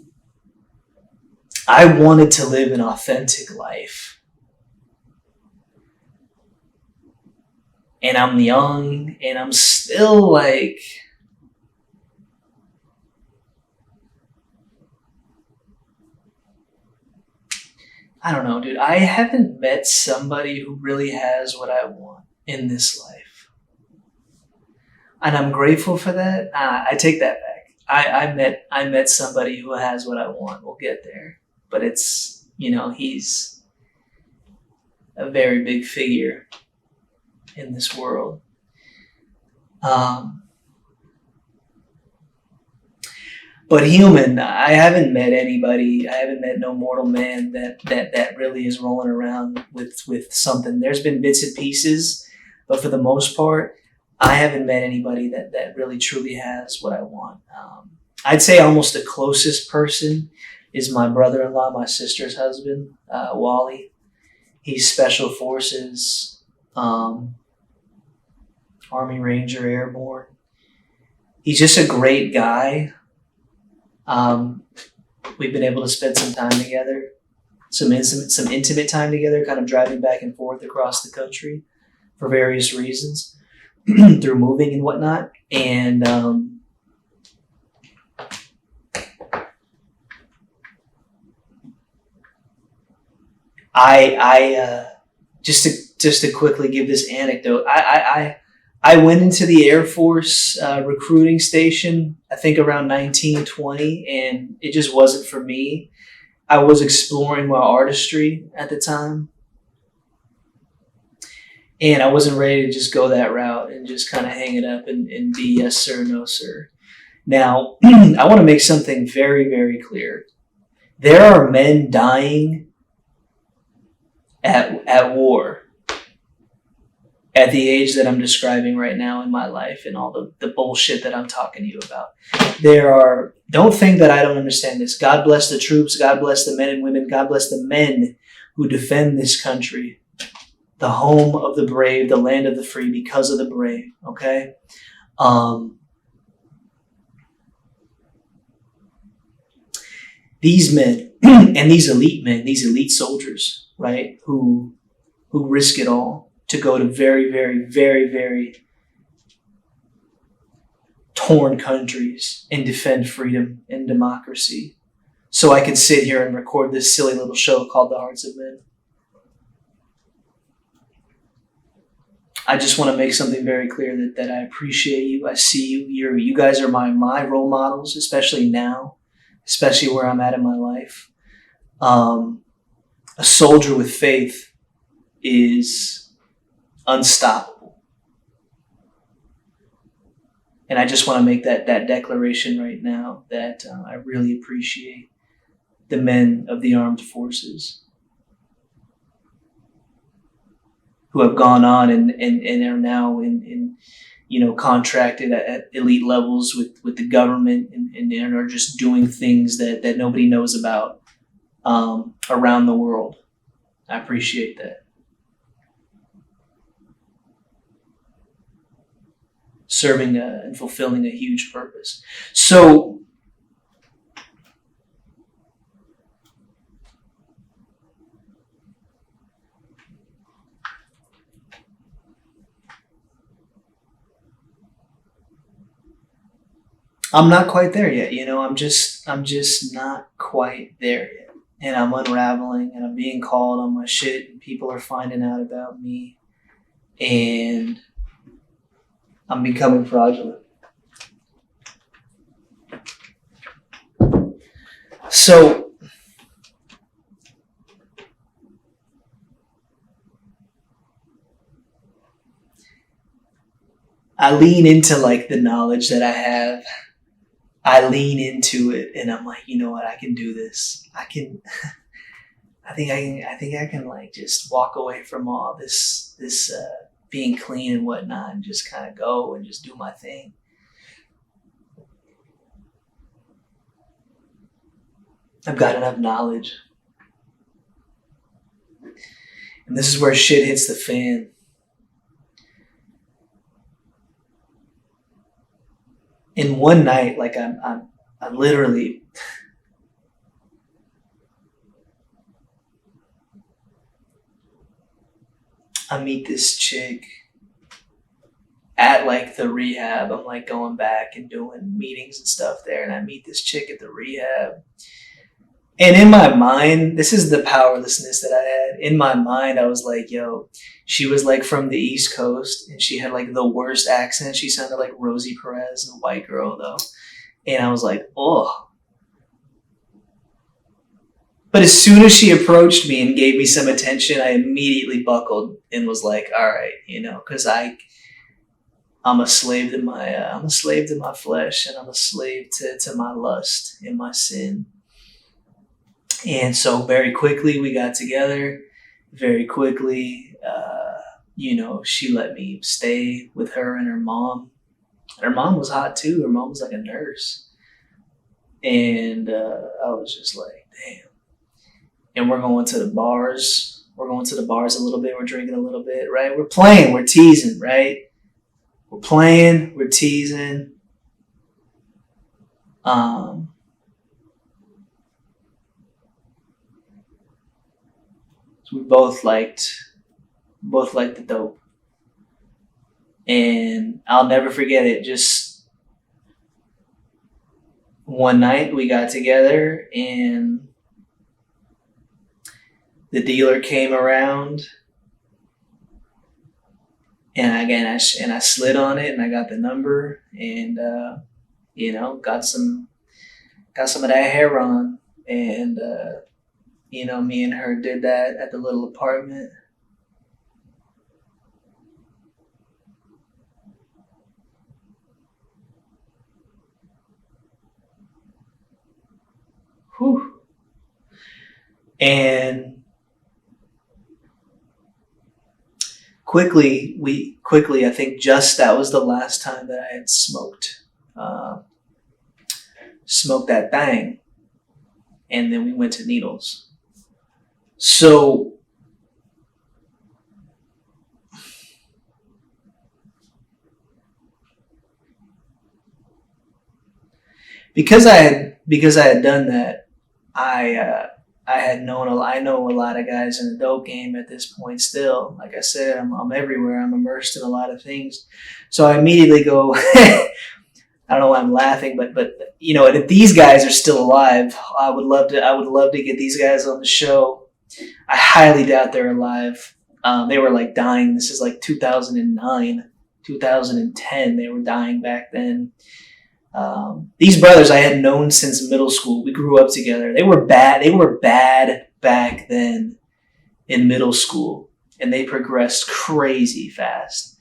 I wanted to live an authentic life. And I'm young and I'm still like, I don't know, dude. I haven't met somebody who really has what I want in this life. And I'm grateful for that. I take that back. I met somebody who has what I want. We'll get there. But it's, he's a very big figure in this world. But human, I haven't met anybody. I haven't met no mortal man that really is rolling around with something. There's been bits and pieces, but for the most part, I haven't met anybody that really truly has what I want. I'd say almost the closest person is my brother-in-law, my sister's husband, Wally. He's Special Forces, Army Ranger, Airborne. He's just a great guy. We've been able to spend some time together, some intimate time together, kind of driving back and forth across the country for various reasons through moving and whatnot. And I just to quickly give this anecdote, I went into the Air Force recruiting station, I think around 1920, and it just wasn't for me. I was exploring my artistry at the time. And I wasn't ready to just go that route and just kind of hang it up and be yes sir, no sir. Now, I want to make something very, very clear. There are men dying at war at the age that I'm describing right now in my life and all the bullshit that I'm talking to you about. Don't think that I don't understand this. God bless the troops. God bless the men and women. God bless the men who defend this country, the home of the brave, the land of the free, because of the brave, okay? These men and these elite soldiers, right, who risk it all to go to very, very, very, very torn countries and defend freedom and democracy. So I can sit here and record this silly little show called The Hearts of Men. I just want to make something very clear that I appreciate you. I see you. You guys are my role models, especially now, especially where I'm at in my life. A soldier with faith is unstoppable. And I just want to make that declaration right now that I really appreciate the men of the armed forces who have gone on and are now in contracted at elite levels with the government and are just doing things that nobody knows about around the world. I appreciate that. Serving and fulfilling a huge purpose. So I'm not quite there yet, I'm just not quite there yet. And I'm unraveling and I'm being called on my shit and people are finding out about me and I'm becoming fraudulent. So I lean into like the knowledge that I have. I lean into it and I'm like, you know what, I can do this. I think I can like just walk away from all this being clean and whatnot and just kind of go and just do my thing. I've got enough knowledge. And this is where shit hits the fan. In one night, like I'm literally I meet this chick at like the rehab. I'm like going back and doing meetings and stuff there, and I meet this chick at the rehab. And in my mind, this is the powerlessness that I had. In my mind, I was like, yo, she was like from the East Coast and she had like the worst accent. She sounded like Rosie Perez, a white girl though. And I was like, oh. But as soon as she approached me and gave me some attention, I immediately buckled and was like, all right, because I'm a slave to my flesh and I'm a slave to my lust and my sin. And so very quickly we got together. Very quickly, she let me stay with her and her mom. Her mom was hot too. Her mom was like a nurse. And I was just like, damn. And we're going to the bars. We're going to the bars a little bit. We're drinking a little bit, right? We're playing. We're teasing, right? We're playing. We're teasing. So we both liked the dope. And I'll never forget it. Just one night we got together and the dealer came around and I slid on it and I got the number and got some of that hair on and me and her did that at the little apartment. And quickly, I think just that was the last time that I had smoked that thing. And then we went to needles. So because I had done that, I had known I know a lot of guys in the dope game at this point. Still, like I said, I'm everywhere. I'm immersed in a lot of things. So I immediately go. I don't know why I'm laughing, but you know, and if these guys are still alive, I would love to get these guys on the show. I highly doubt they're alive. They were like dying. This is like 2009, 2010. They were dying back then. These brothers I had known since middle school. We grew up together. They were bad. They were bad back then in middle school, and they progressed crazy fast.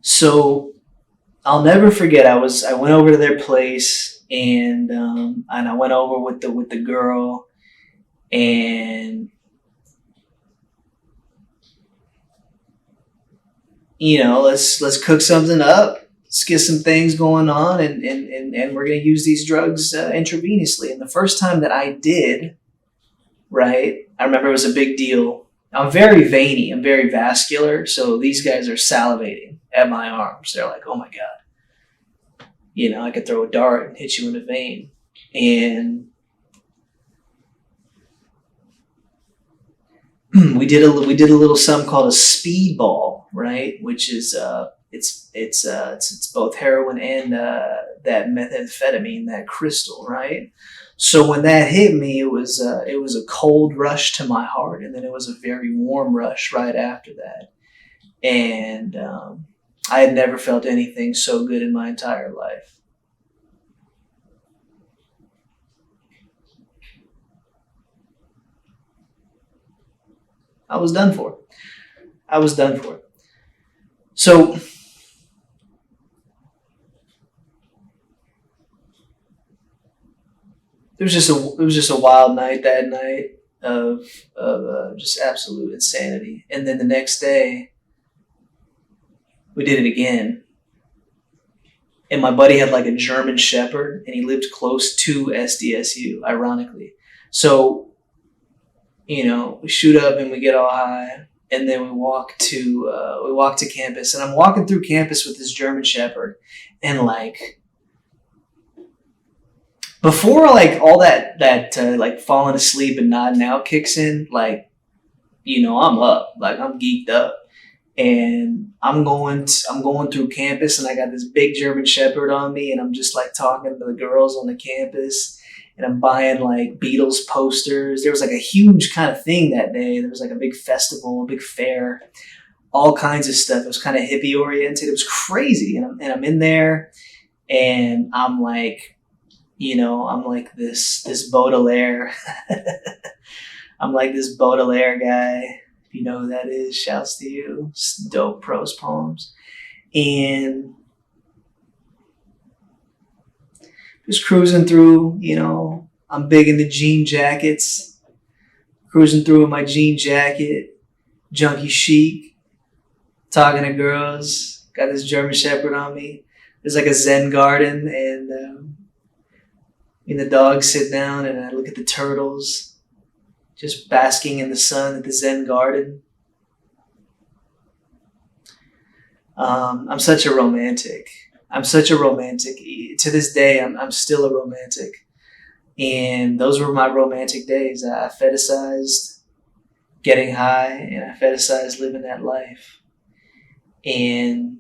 So I'll never forget. I went over to their place, and I went over with the girl, and you know, let's cook something up. Let's get some things going on, and we're going to use these drugs intravenously. And the first time that I did, right, I remember it was a big deal. I'm very veiny. I'm very vascular. So these guys are salivating at my arms. They're like, oh my God. You know, I could throw a dart and hit you in the vein. And we did a little something called a speedball, right? Which is it's both heroin and that methamphetamine, that crystal, right? So when that hit me, it was a cold rush to my heart, and then it was a very warm rush right after that. And I had never felt anything so good in my entire life. I was done for. So it was just a wild night that night of just absolute insanity. And then the next day, we did it again. And my buddy had like a German Shepherd, and he lived close to SDSU, ironically. So, you know, we shoot up and we get all high, and then we walk to campus. And I'm walking through campus with this German Shepherd, and like, before like all that like falling asleep and nodding out kicks in, like, you know, I'm up, like I'm geeked up, and I'm going through campus, and I got this big German Shepherd on me, and I'm just like talking to the girls on the campus, and I'm buying like Beatles posters. There was like a huge kind of thing that day. There was like a big festival, a big fair, all kinds of stuff. It was kind of hippie oriented. It was crazy, and I'm in there, and I'm like, you know, I'm like this Baudelaire. I'm like this Baudelaire guy. If you know who that is, shouts to you. It's dope prose poems. And just cruising through, you know, I'm big into jean jackets. Cruising through in my jean jacket, junkie chic, talking to girls. Got this German Shepherd on me. There's like a Zen garden, and the dogs sit down, and I look at the turtles just basking in the sun at the Zen garden. I'm such a romantic. To this day, I'm still a romantic. And those were my romantic days. I fetishized getting high, and I fetishized living that life. And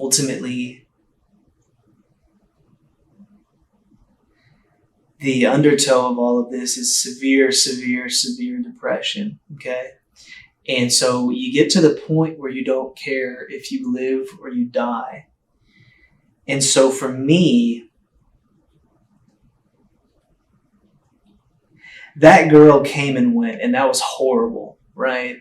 ultimately, the undertow of all of this is severe depression, okay? And so you get to the point where you don't care if you live or you die. And so for me, that girl came and went, and that was horrible, right?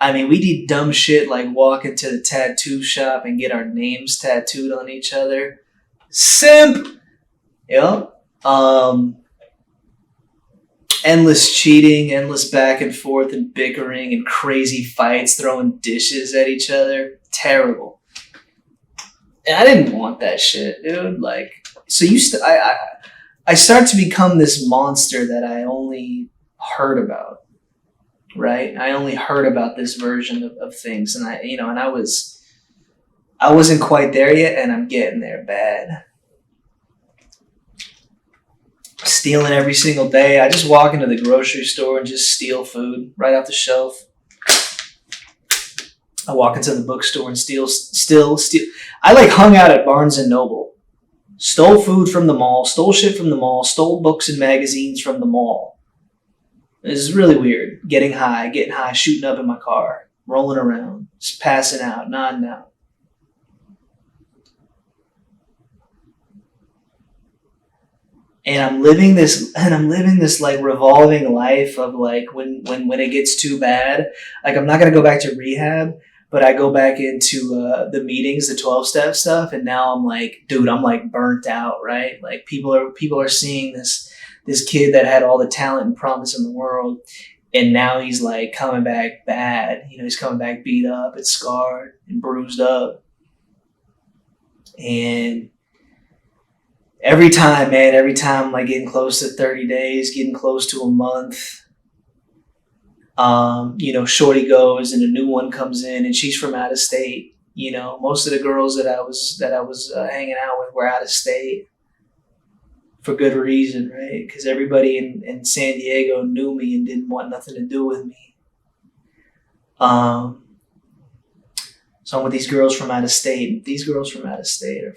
I mean, we did dumb shit like walk into the tattoo shop and get our names tattooed on each other. Simp! Yep. endless cheating, endless back and forth and bickering and crazy fights, throwing dishes at each other. Terrible. And I didn't want that shit, dude. Like, so I start to become this monster that I only heard about, right? I only heard about this version of things, and I wasn't quite there yet, and I'm getting there bad. Stealing every single day. I just walk into the grocery store and just steal food right off the shelf. I walk into the bookstore and steal. I like hung out at Barnes and Noble. Stole food from the mall, stole shit from the mall, stole books and magazines from the mall. This is really weird. Getting high, shooting up in my car, rolling around, just passing out, nodding out. And I'm living this like revolving life of like when it gets too bad, like I'm not gonna go back to rehab, but I go back into the meetings, the 12-step stuff, and now I'm like, dude, I'm like burnt out, right? Like people are seeing this kid that had all the talent and promise in the world, and now he's like coming back bad. He's coming back beat up and scarred and bruised up. And every time I'm like getting close to 30 days, getting close to a month, shorty goes and a new one comes in and she's from out of state. Most of the girls that I was hanging out with were out of state for good reason, right? Because everybody in San Diego knew me and didn't want nothing to do with me. So I'm with these girls from out of state. These girls from out of state are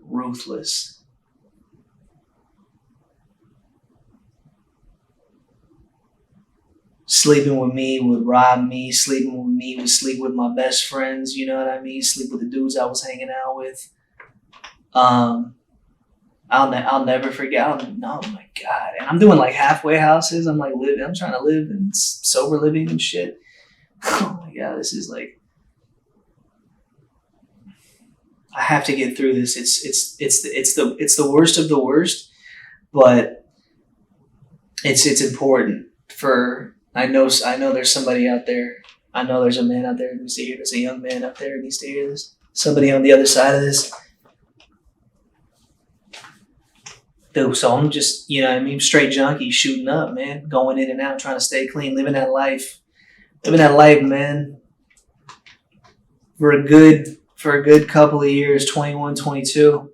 ruthless. Sleeping with me would rob me. Sleeping with me would sleep with my best friends. You know what I mean? Sleep with the dudes I was hanging out with. I'll never forget. Oh my God! And I'm doing like halfway houses. I'm like living. I'm trying to live and sober living and shit. Oh my God! This is like. I have to get through this. It's the worst of the worst, but it's important for. I know there's somebody out there. I know there's a man out there who needs to hear this. A young man out there who needs to hear this. Somebody on the other side of this. Dude, so I'm just, straight junkie, shooting up, man. Going in and out, trying to stay clean, living that life. Man. For a good couple of years, 21, 22.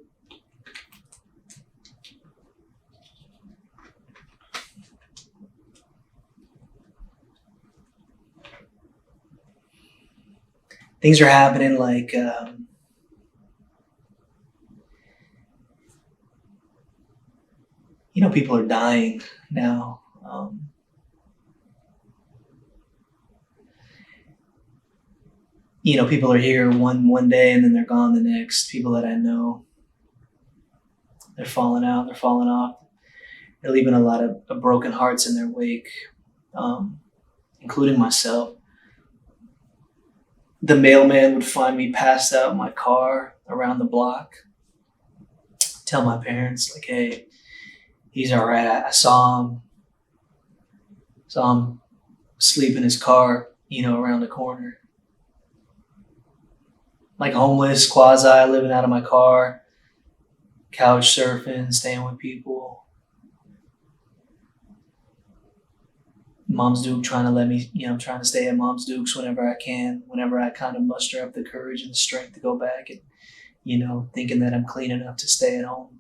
Things are happening like people are dying now. People are here one day and then they're gone the next. People that I know, they're falling out, they're falling off. They're leaving a lot of broken hearts in their wake, including myself. The mailman would find me passed out in my car around the block. Tell my parents, like, hey, he's all right. I saw him asleep in his car, around the corner. Like homeless, quasi, living out of my car, couch surfing, staying with people. Mom's Duke trying to let me, trying to stay at Mom's Duke's whenever I can, whenever I kind of muster up the courage and the strength to go back and, thinking that I'm clean enough to stay at home.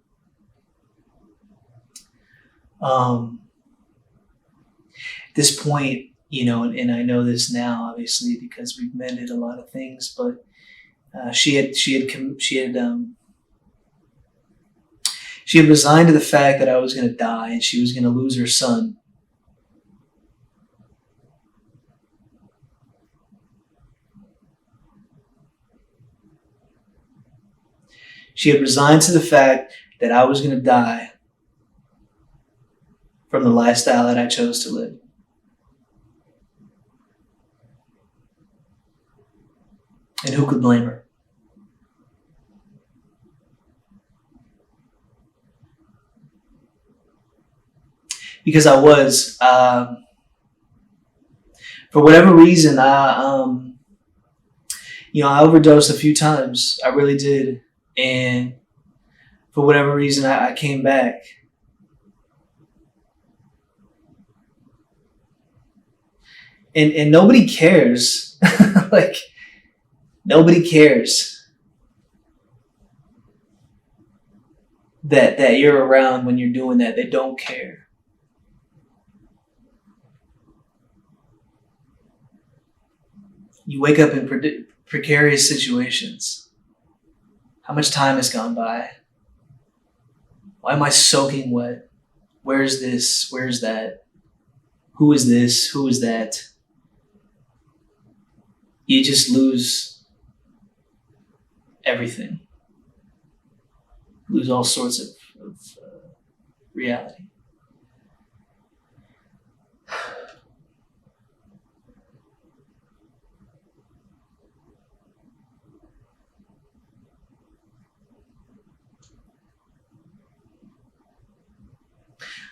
At this point, and I know this now, obviously, because we've mended a lot of things, but she had resigned to the fact that I was going to die and she was going to lose her son. She had resigned to the fact that I was going to die from the lifestyle that I chose to live. And who could blame her? because I was, for whatever reason, I overdosed a few times. I really did. And for whatever reason, I came back. And nobody cares. Like, nobody cares that you're around when you're doing that. They don't care. You wake up in precarious situations. How much time has gone by? Why am I soaking wet? Where's this? Where's that? Who is this? Who is that? You just lose everything. Lose all sorts of reality.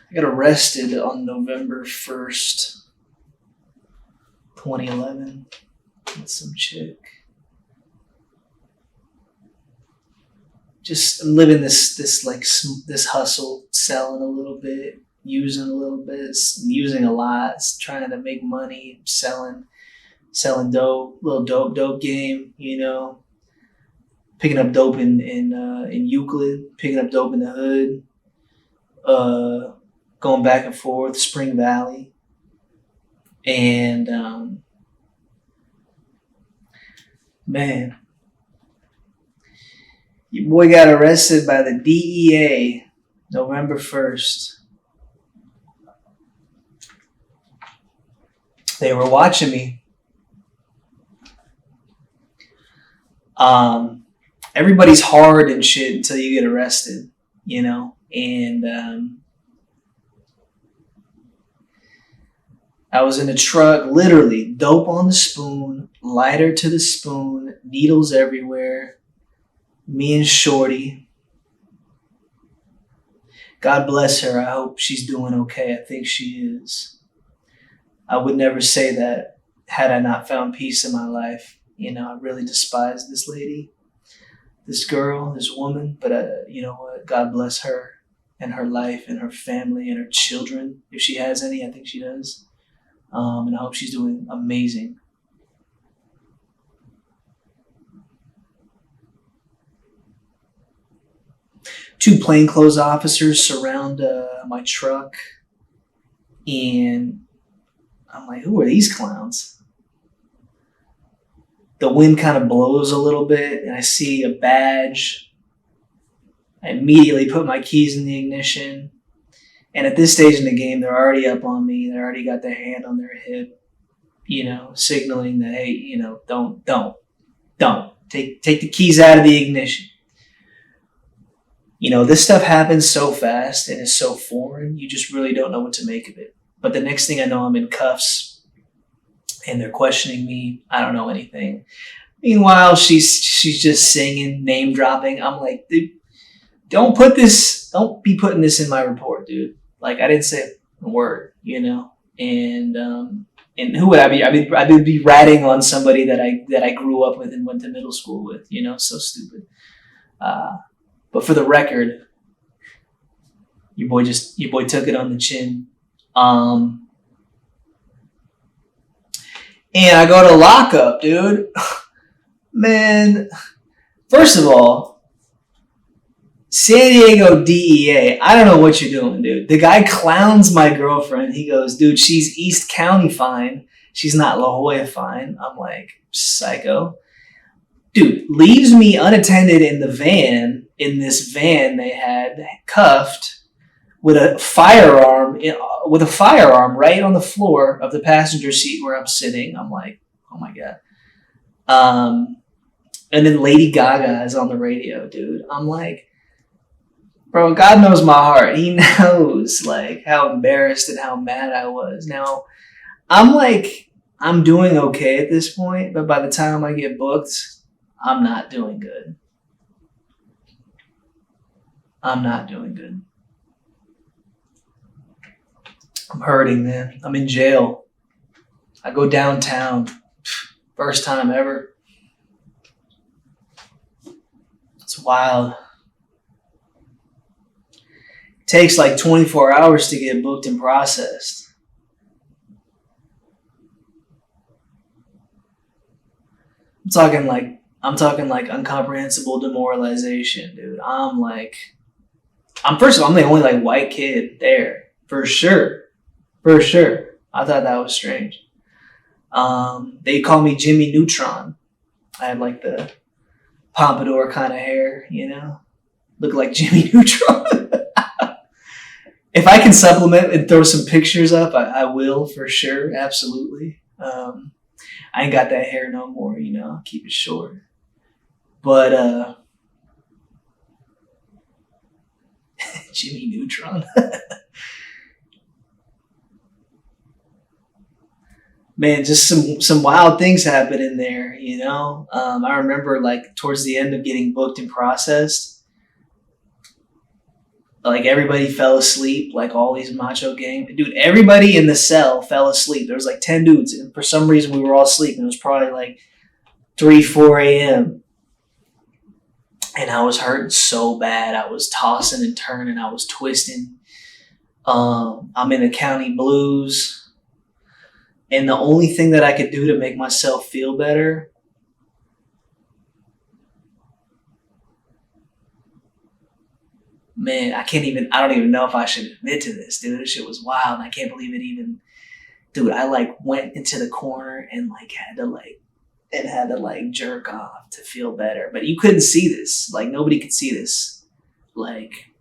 I got arrested on November 1st, 2011 with some chick. Just I'm living this hustle, selling a little bit, using a little bit, using a lot, trying to make money, selling dope, little dope game, picking up dope in Euclid, picking up dope in the hood, going back and forth, Spring Valley, and man. Your boy got arrested by the DEA November 1st. They were watching me. Everybody's hard and shit until you get arrested, and I was in a truck, literally, dope on the spoon, lighter to the spoon, needles everywhere. Me and Shorty. God bless her. I hope she's doing okay. I think she is. I would never say that had I not found peace in my life. I really despise this lady, this girl, this woman. But you know what? God bless her and her life and her family and her children. If she has any, I think she does. And I hope she's doing amazing. Two plainclothes officers surround my truck, and I'm like, who are these clowns? The wind kind of blows a little bit, and I see a badge. I immediately put my keys in the ignition, and at this stage in the game, they're already up on me. They already got their hand on their hip, signaling that, hey, don't take the keys out of the ignition. This stuff happens so fast and is so foreign, you just really don't know what to make of it. But the next thing I know, I'm in cuffs and they're questioning me. I don't know anything. Meanwhile, she's just singing, name dropping. I'm like, dude, don't be putting this in my report, dude. Like, I didn't say a word, and who would I be? I would be ratting on somebody that I grew up with and went to middle school with, so stupid. But for the record, your boy took it on the chin. And I go to lockup, dude. Man, first of all, San Diego DEA, I don't know what you're doing, dude. The guy clowns my girlfriend. He goes, dude, she's East County fine. She's not La Jolla fine. I'm like, psycho. Dude, leaves me unattended in this van they had, cuffed, with a firearm right on the floor of the passenger seat where I'm sitting. I'm like, oh my God. And then Lady Gaga is on the radio, dude. I'm like, bro, God knows my heart. He knows like how embarrassed and how mad I was. Now, I'm doing okay at this point, but by the time I get booked, I'm not doing good. I'm not doing good. I'm hurting, man. I'm in jail. I go downtown. First time ever. It's wild. It takes like 24 hours to get booked and processed. I'm talking like incomprehensible demoralization, dude. I'm first of all, I'm the only like white kid there. For sure. For sure. I thought that was strange. They call me Jimmy Neutron. I had like the pompadour kind of hair, you know? Look like Jimmy Neutron. If I can supplement and throw some pictures up, I will for sure. Absolutely. I ain't got that hair no more, you know? I'll keep it short. But Jimmy Neutron. Man, just some wild things happen in there, you know. I remember like towards the end of getting booked and processed, like everybody fell asleep, like all these macho gang dude. Everybody in the cell fell asleep. There was like 10 dudes, and for some reason we were all sleeping. It was probably like 3, 4 a.m. and I was hurting so bad. I was tossing and turning. I was twisting. I'm in the county blues. And the only thing that I could do to make myself feel better, man, I don't even know if I should admit to this, dude. This shit was wild. I can't believe it even, dude, I like went into the corner and like had to like jerk off to feel better. But you couldn't see this. Like nobody could see this. Like,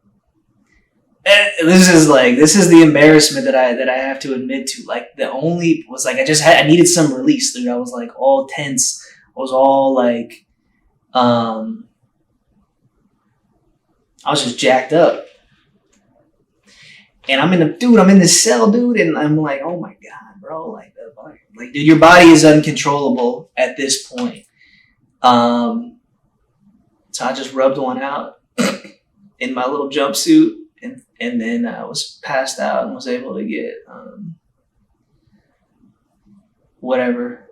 this is the embarrassment that I have to admit to. Like the only was like I needed some release, dude. I was like all tense. I was all like I was just jacked up. And I'm in the cell, dude, and I'm like, oh my god, bro, like dude, your body is uncontrollable at this point. So I just rubbed one out in my little jumpsuit. And then I was passed out and was able to get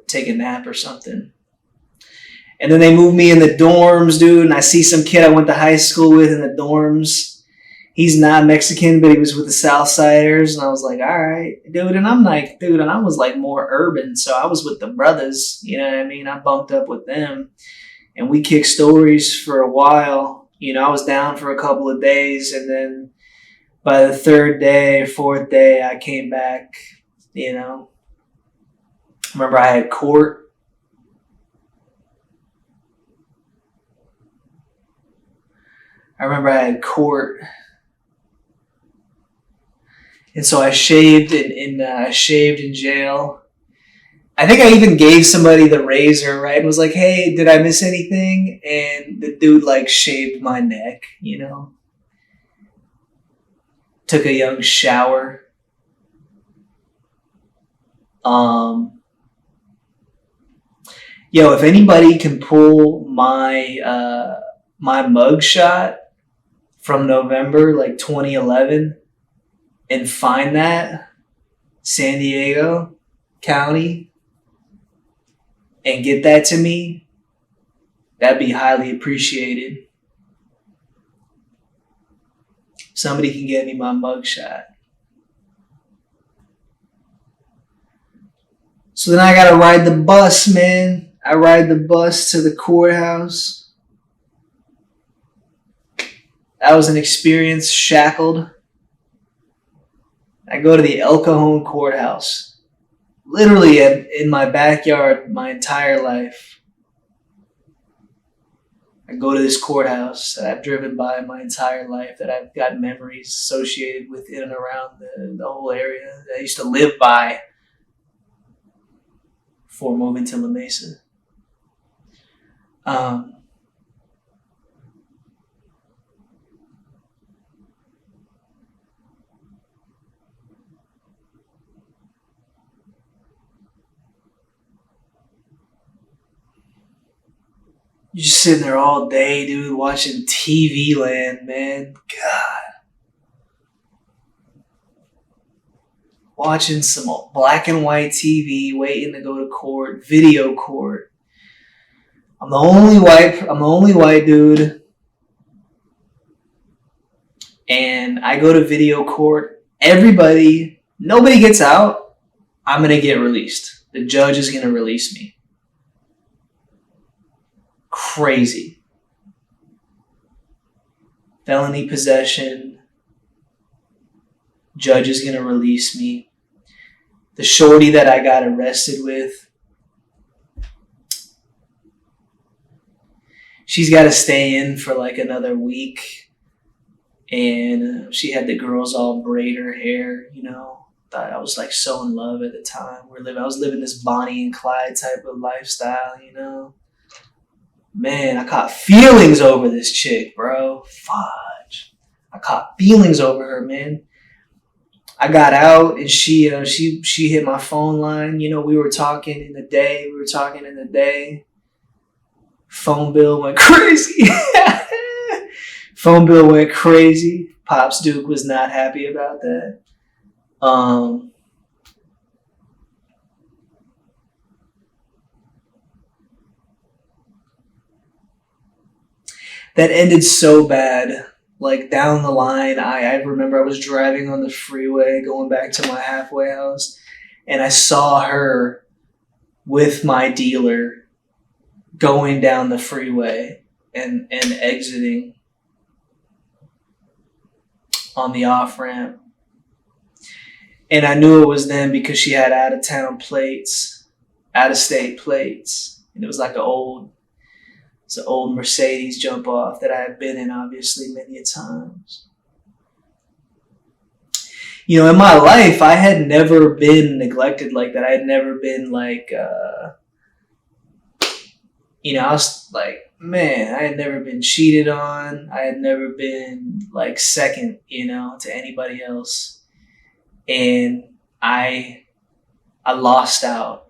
take a nap or something. And then they moved me in the dorms, dude. And I see some kid I went to high school with in the dorms. He's not Mexican, but he was with the Southsiders. And I was like, all right, dude. And I was like more urban. So I was with the brothers, you know what I mean? I bunked up with them and we kicked stories for a while. You know, I was down for a couple of days, and then by the third day, fourth day, I came back, you know. Remember I had court. And so I shaved in jail. I think I even gave somebody the razor, right? And was like, hey, did I miss anything? And the dude like shaved my neck, you know. Took a young shower. If anybody can pull my my mugshot from November like 2011 and find that San Diego County and get that to me, that'd be highly appreciated. Somebody can get me my mugshot. So then I gotta ride the bus, man. I ride the bus to the courthouse. That was an experience, shackled. I go to the El Cajon courthouse. Literally in my backyard my entire life. I go to this courthouse that I've driven by my entire life, that I've got memories associated with in and around the whole area that I used to live by before moving to La Mesa. You're just sitting there all day, dude, watching TV Land, man. God. watching some black and white TV, waiting to go to court, video court. I'm the only white dude. And I go to video court. Nobody gets out. I'm going to get released. The judge is going to release me. Crazy. Felony possession. Judge is going to release me. The shorty that I got arrested with, she's got to stay in for like another week. And she had the girls all braid her hair, you know. Thought I was like so in love at the time. I was living this Bonnie and Clyde type of lifestyle, you know. Man, I caught feelings over this chick, bro. Fudge. I caught feelings over her, man. I got out and she hit my phone line. You know, we were talking in the day. Phone bill went crazy. Phone bill went crazy. Pops Duke was not happy about that. That ended so bad. Like down the line, I remember I was driving on the freeway going back to my halfway house, and I saw her with my dealer going down the freeway and exiting on the off ramp. And I knew it was them because she had out of state plates. And it was like it's an old Mercedes jump off that I had been in obviously many a times. You know, in my life, I had never been neglected like that. I had never been like, you know, I was like, man, I had never been cheated on. I had never been like second, you know, to anybody else. And I lost out.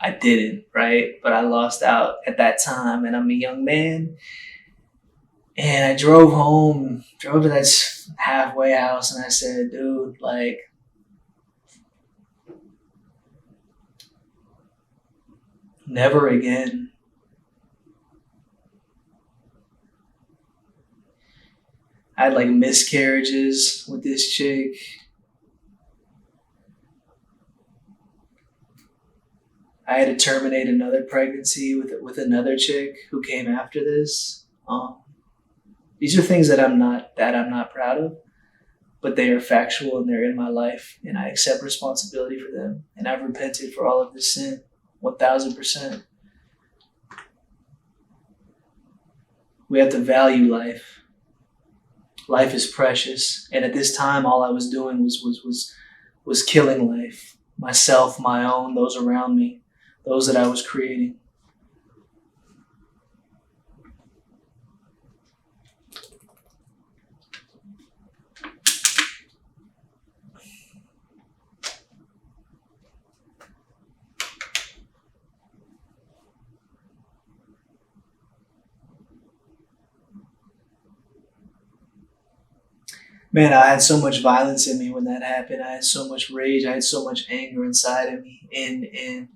I didn't, right? But I lost out at that time, and I'm a young man. And I drove to that halfway house, and I said, dude, like, never again. I had like miscarriages with this chick. I had to terminate another pregnancy with another chick who came after this. These are things that I'm not proud of, but they are factual and they're in my life, and I accept responsibility for them. And I've repented for all of this sin, 1,000%. We have to value life. Life is precious, and at this time, all I was doing was killing life, myself, my own, those around me. Those that I was creating. Man, I had so much violence in me when that happened. I had so much rage. I had so much anger inside of me. And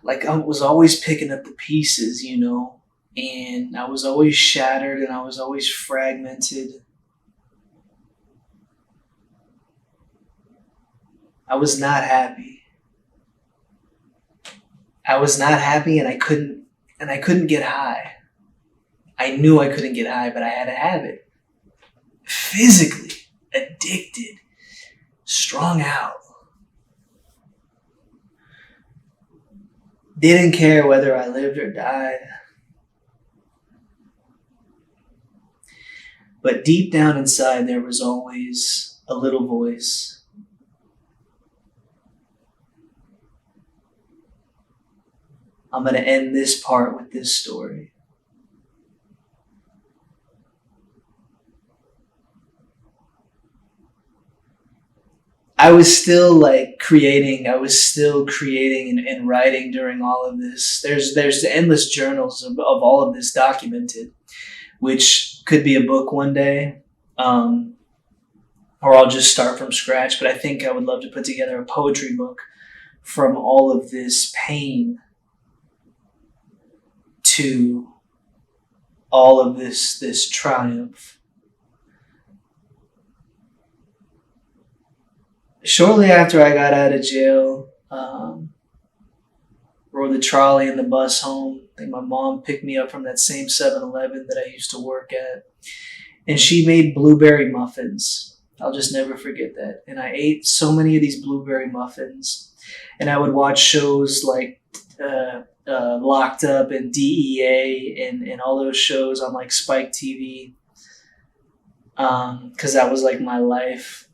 like I was always picking up the pieces, you know, and I was always shattered and I was always fragmented. I was not happy. And I couldn't get high. I knew I couldn't get high, but I had to have it. Physically addicted, strung out. Didn't care whether I lived or died. But deep down inside, there was always a little voice. I'm going to end this part with this story. I was still like creating. I was still creating and writing during all of this. There's endless journals of all of this documented, which could be a book one day, or I'll just start from scratch. But I think I would love to put together a poetry book from all of this pain to all of this triumph. Shortly after I got out of jail, rode the trolley and the bus home. I think my mom picked me up from that same 7-Eleven that I used to work at. And she made blueberry muffins. I'll just never forget that. And I ate so many of these blueberry muffins. And I would watch shows like Locked Up and DEA and all those shows on like Spike TV. Because that was like my life.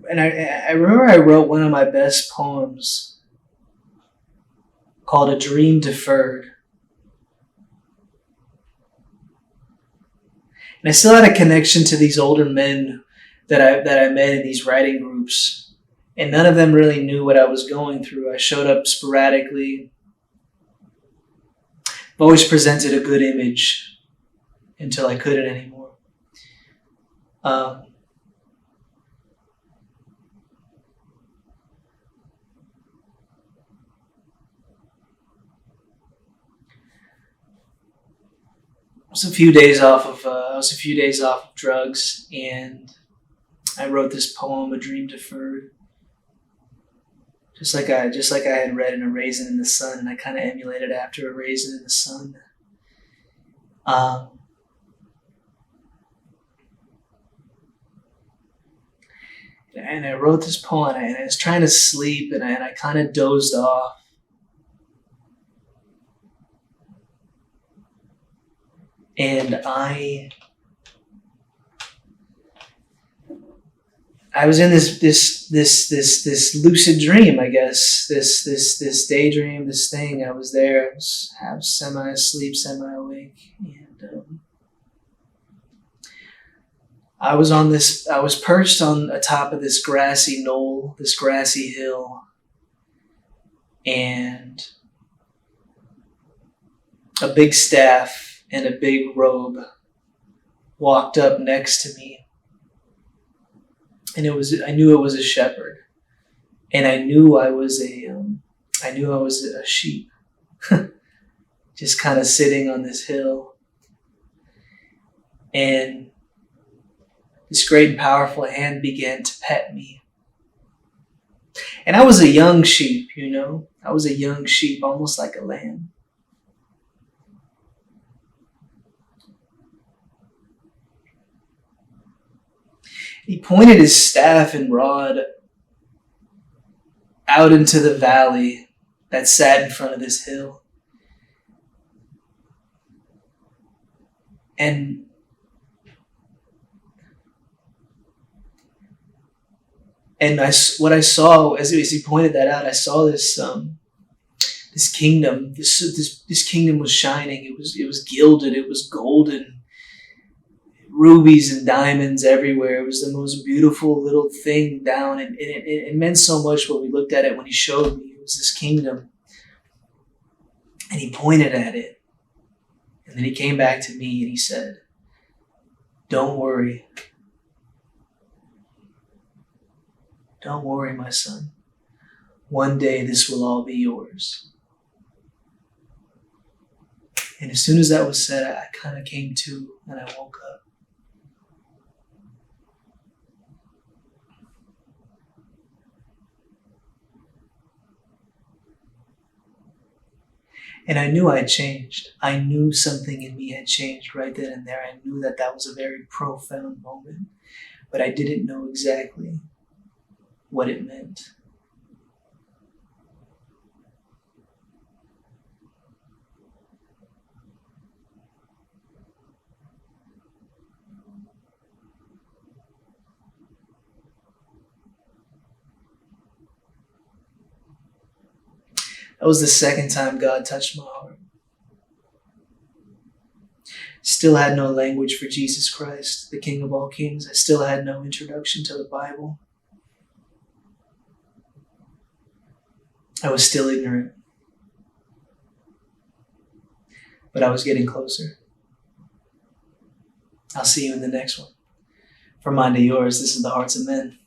And I remember I wrote one of my best poems called A Dream Deferred. And I still had a connection to these older men that I met in these writing groups. And none of them really knew what I was going through. I showed up sporadically. I've always presented a good image until I couldn't anymore. I was a few days off of drugs, and I wrote this poem, "A Dream Deferred," just like I had read in "A Raisin in the Sun," and I kind of emulated after "A Raisin in the Sun." And I wrote this poem, and I was trying to sleep, and I kind of dozed off. And I was in this lucid dream, I guess, this daydream, this thing. I was there, I was half semi-asleep, semi-awake, and I was perched on the top of this grassy knoll, this grassy hill, and a big staff and a big robe walked up next to me. And I knew it was a shepherd. And I knew I was a sheep. Just kind of sitting on this hill. And this great and powerful hand began to pet me. And I was a young sheep, I was a young sheep, almost like a lamb. He pointed his staff and rod out into the valley that sat in front of this hill. And what I saw as he pointed that out, I saw this kingdom. This kingdom was shining. It was gilded. It was golden. Rubies and diamonds everywhere. It was the most beautiful little thing down, and it meant so much when we looked at it when he showed me. It was this kingdom. And he pointed at it. And then he came back to me and he said, "Don't worry. Don't worry, my son. One day this will all be yours." And as soon as that was said, I kind of came to and I woke up. And I knew I had changed. I knew something in me had changed right then and there. I knew that was a very profound moment, but I didn't know exactly what it meant. That was the second time God touched my heart. Still had no language for Jesus Christ, the King of all kings. I still had no introduction to the Bible. I was still ignorant. But I was getting closer. I'll see you in the next one. From mine to yours, this is the Hearts of Men.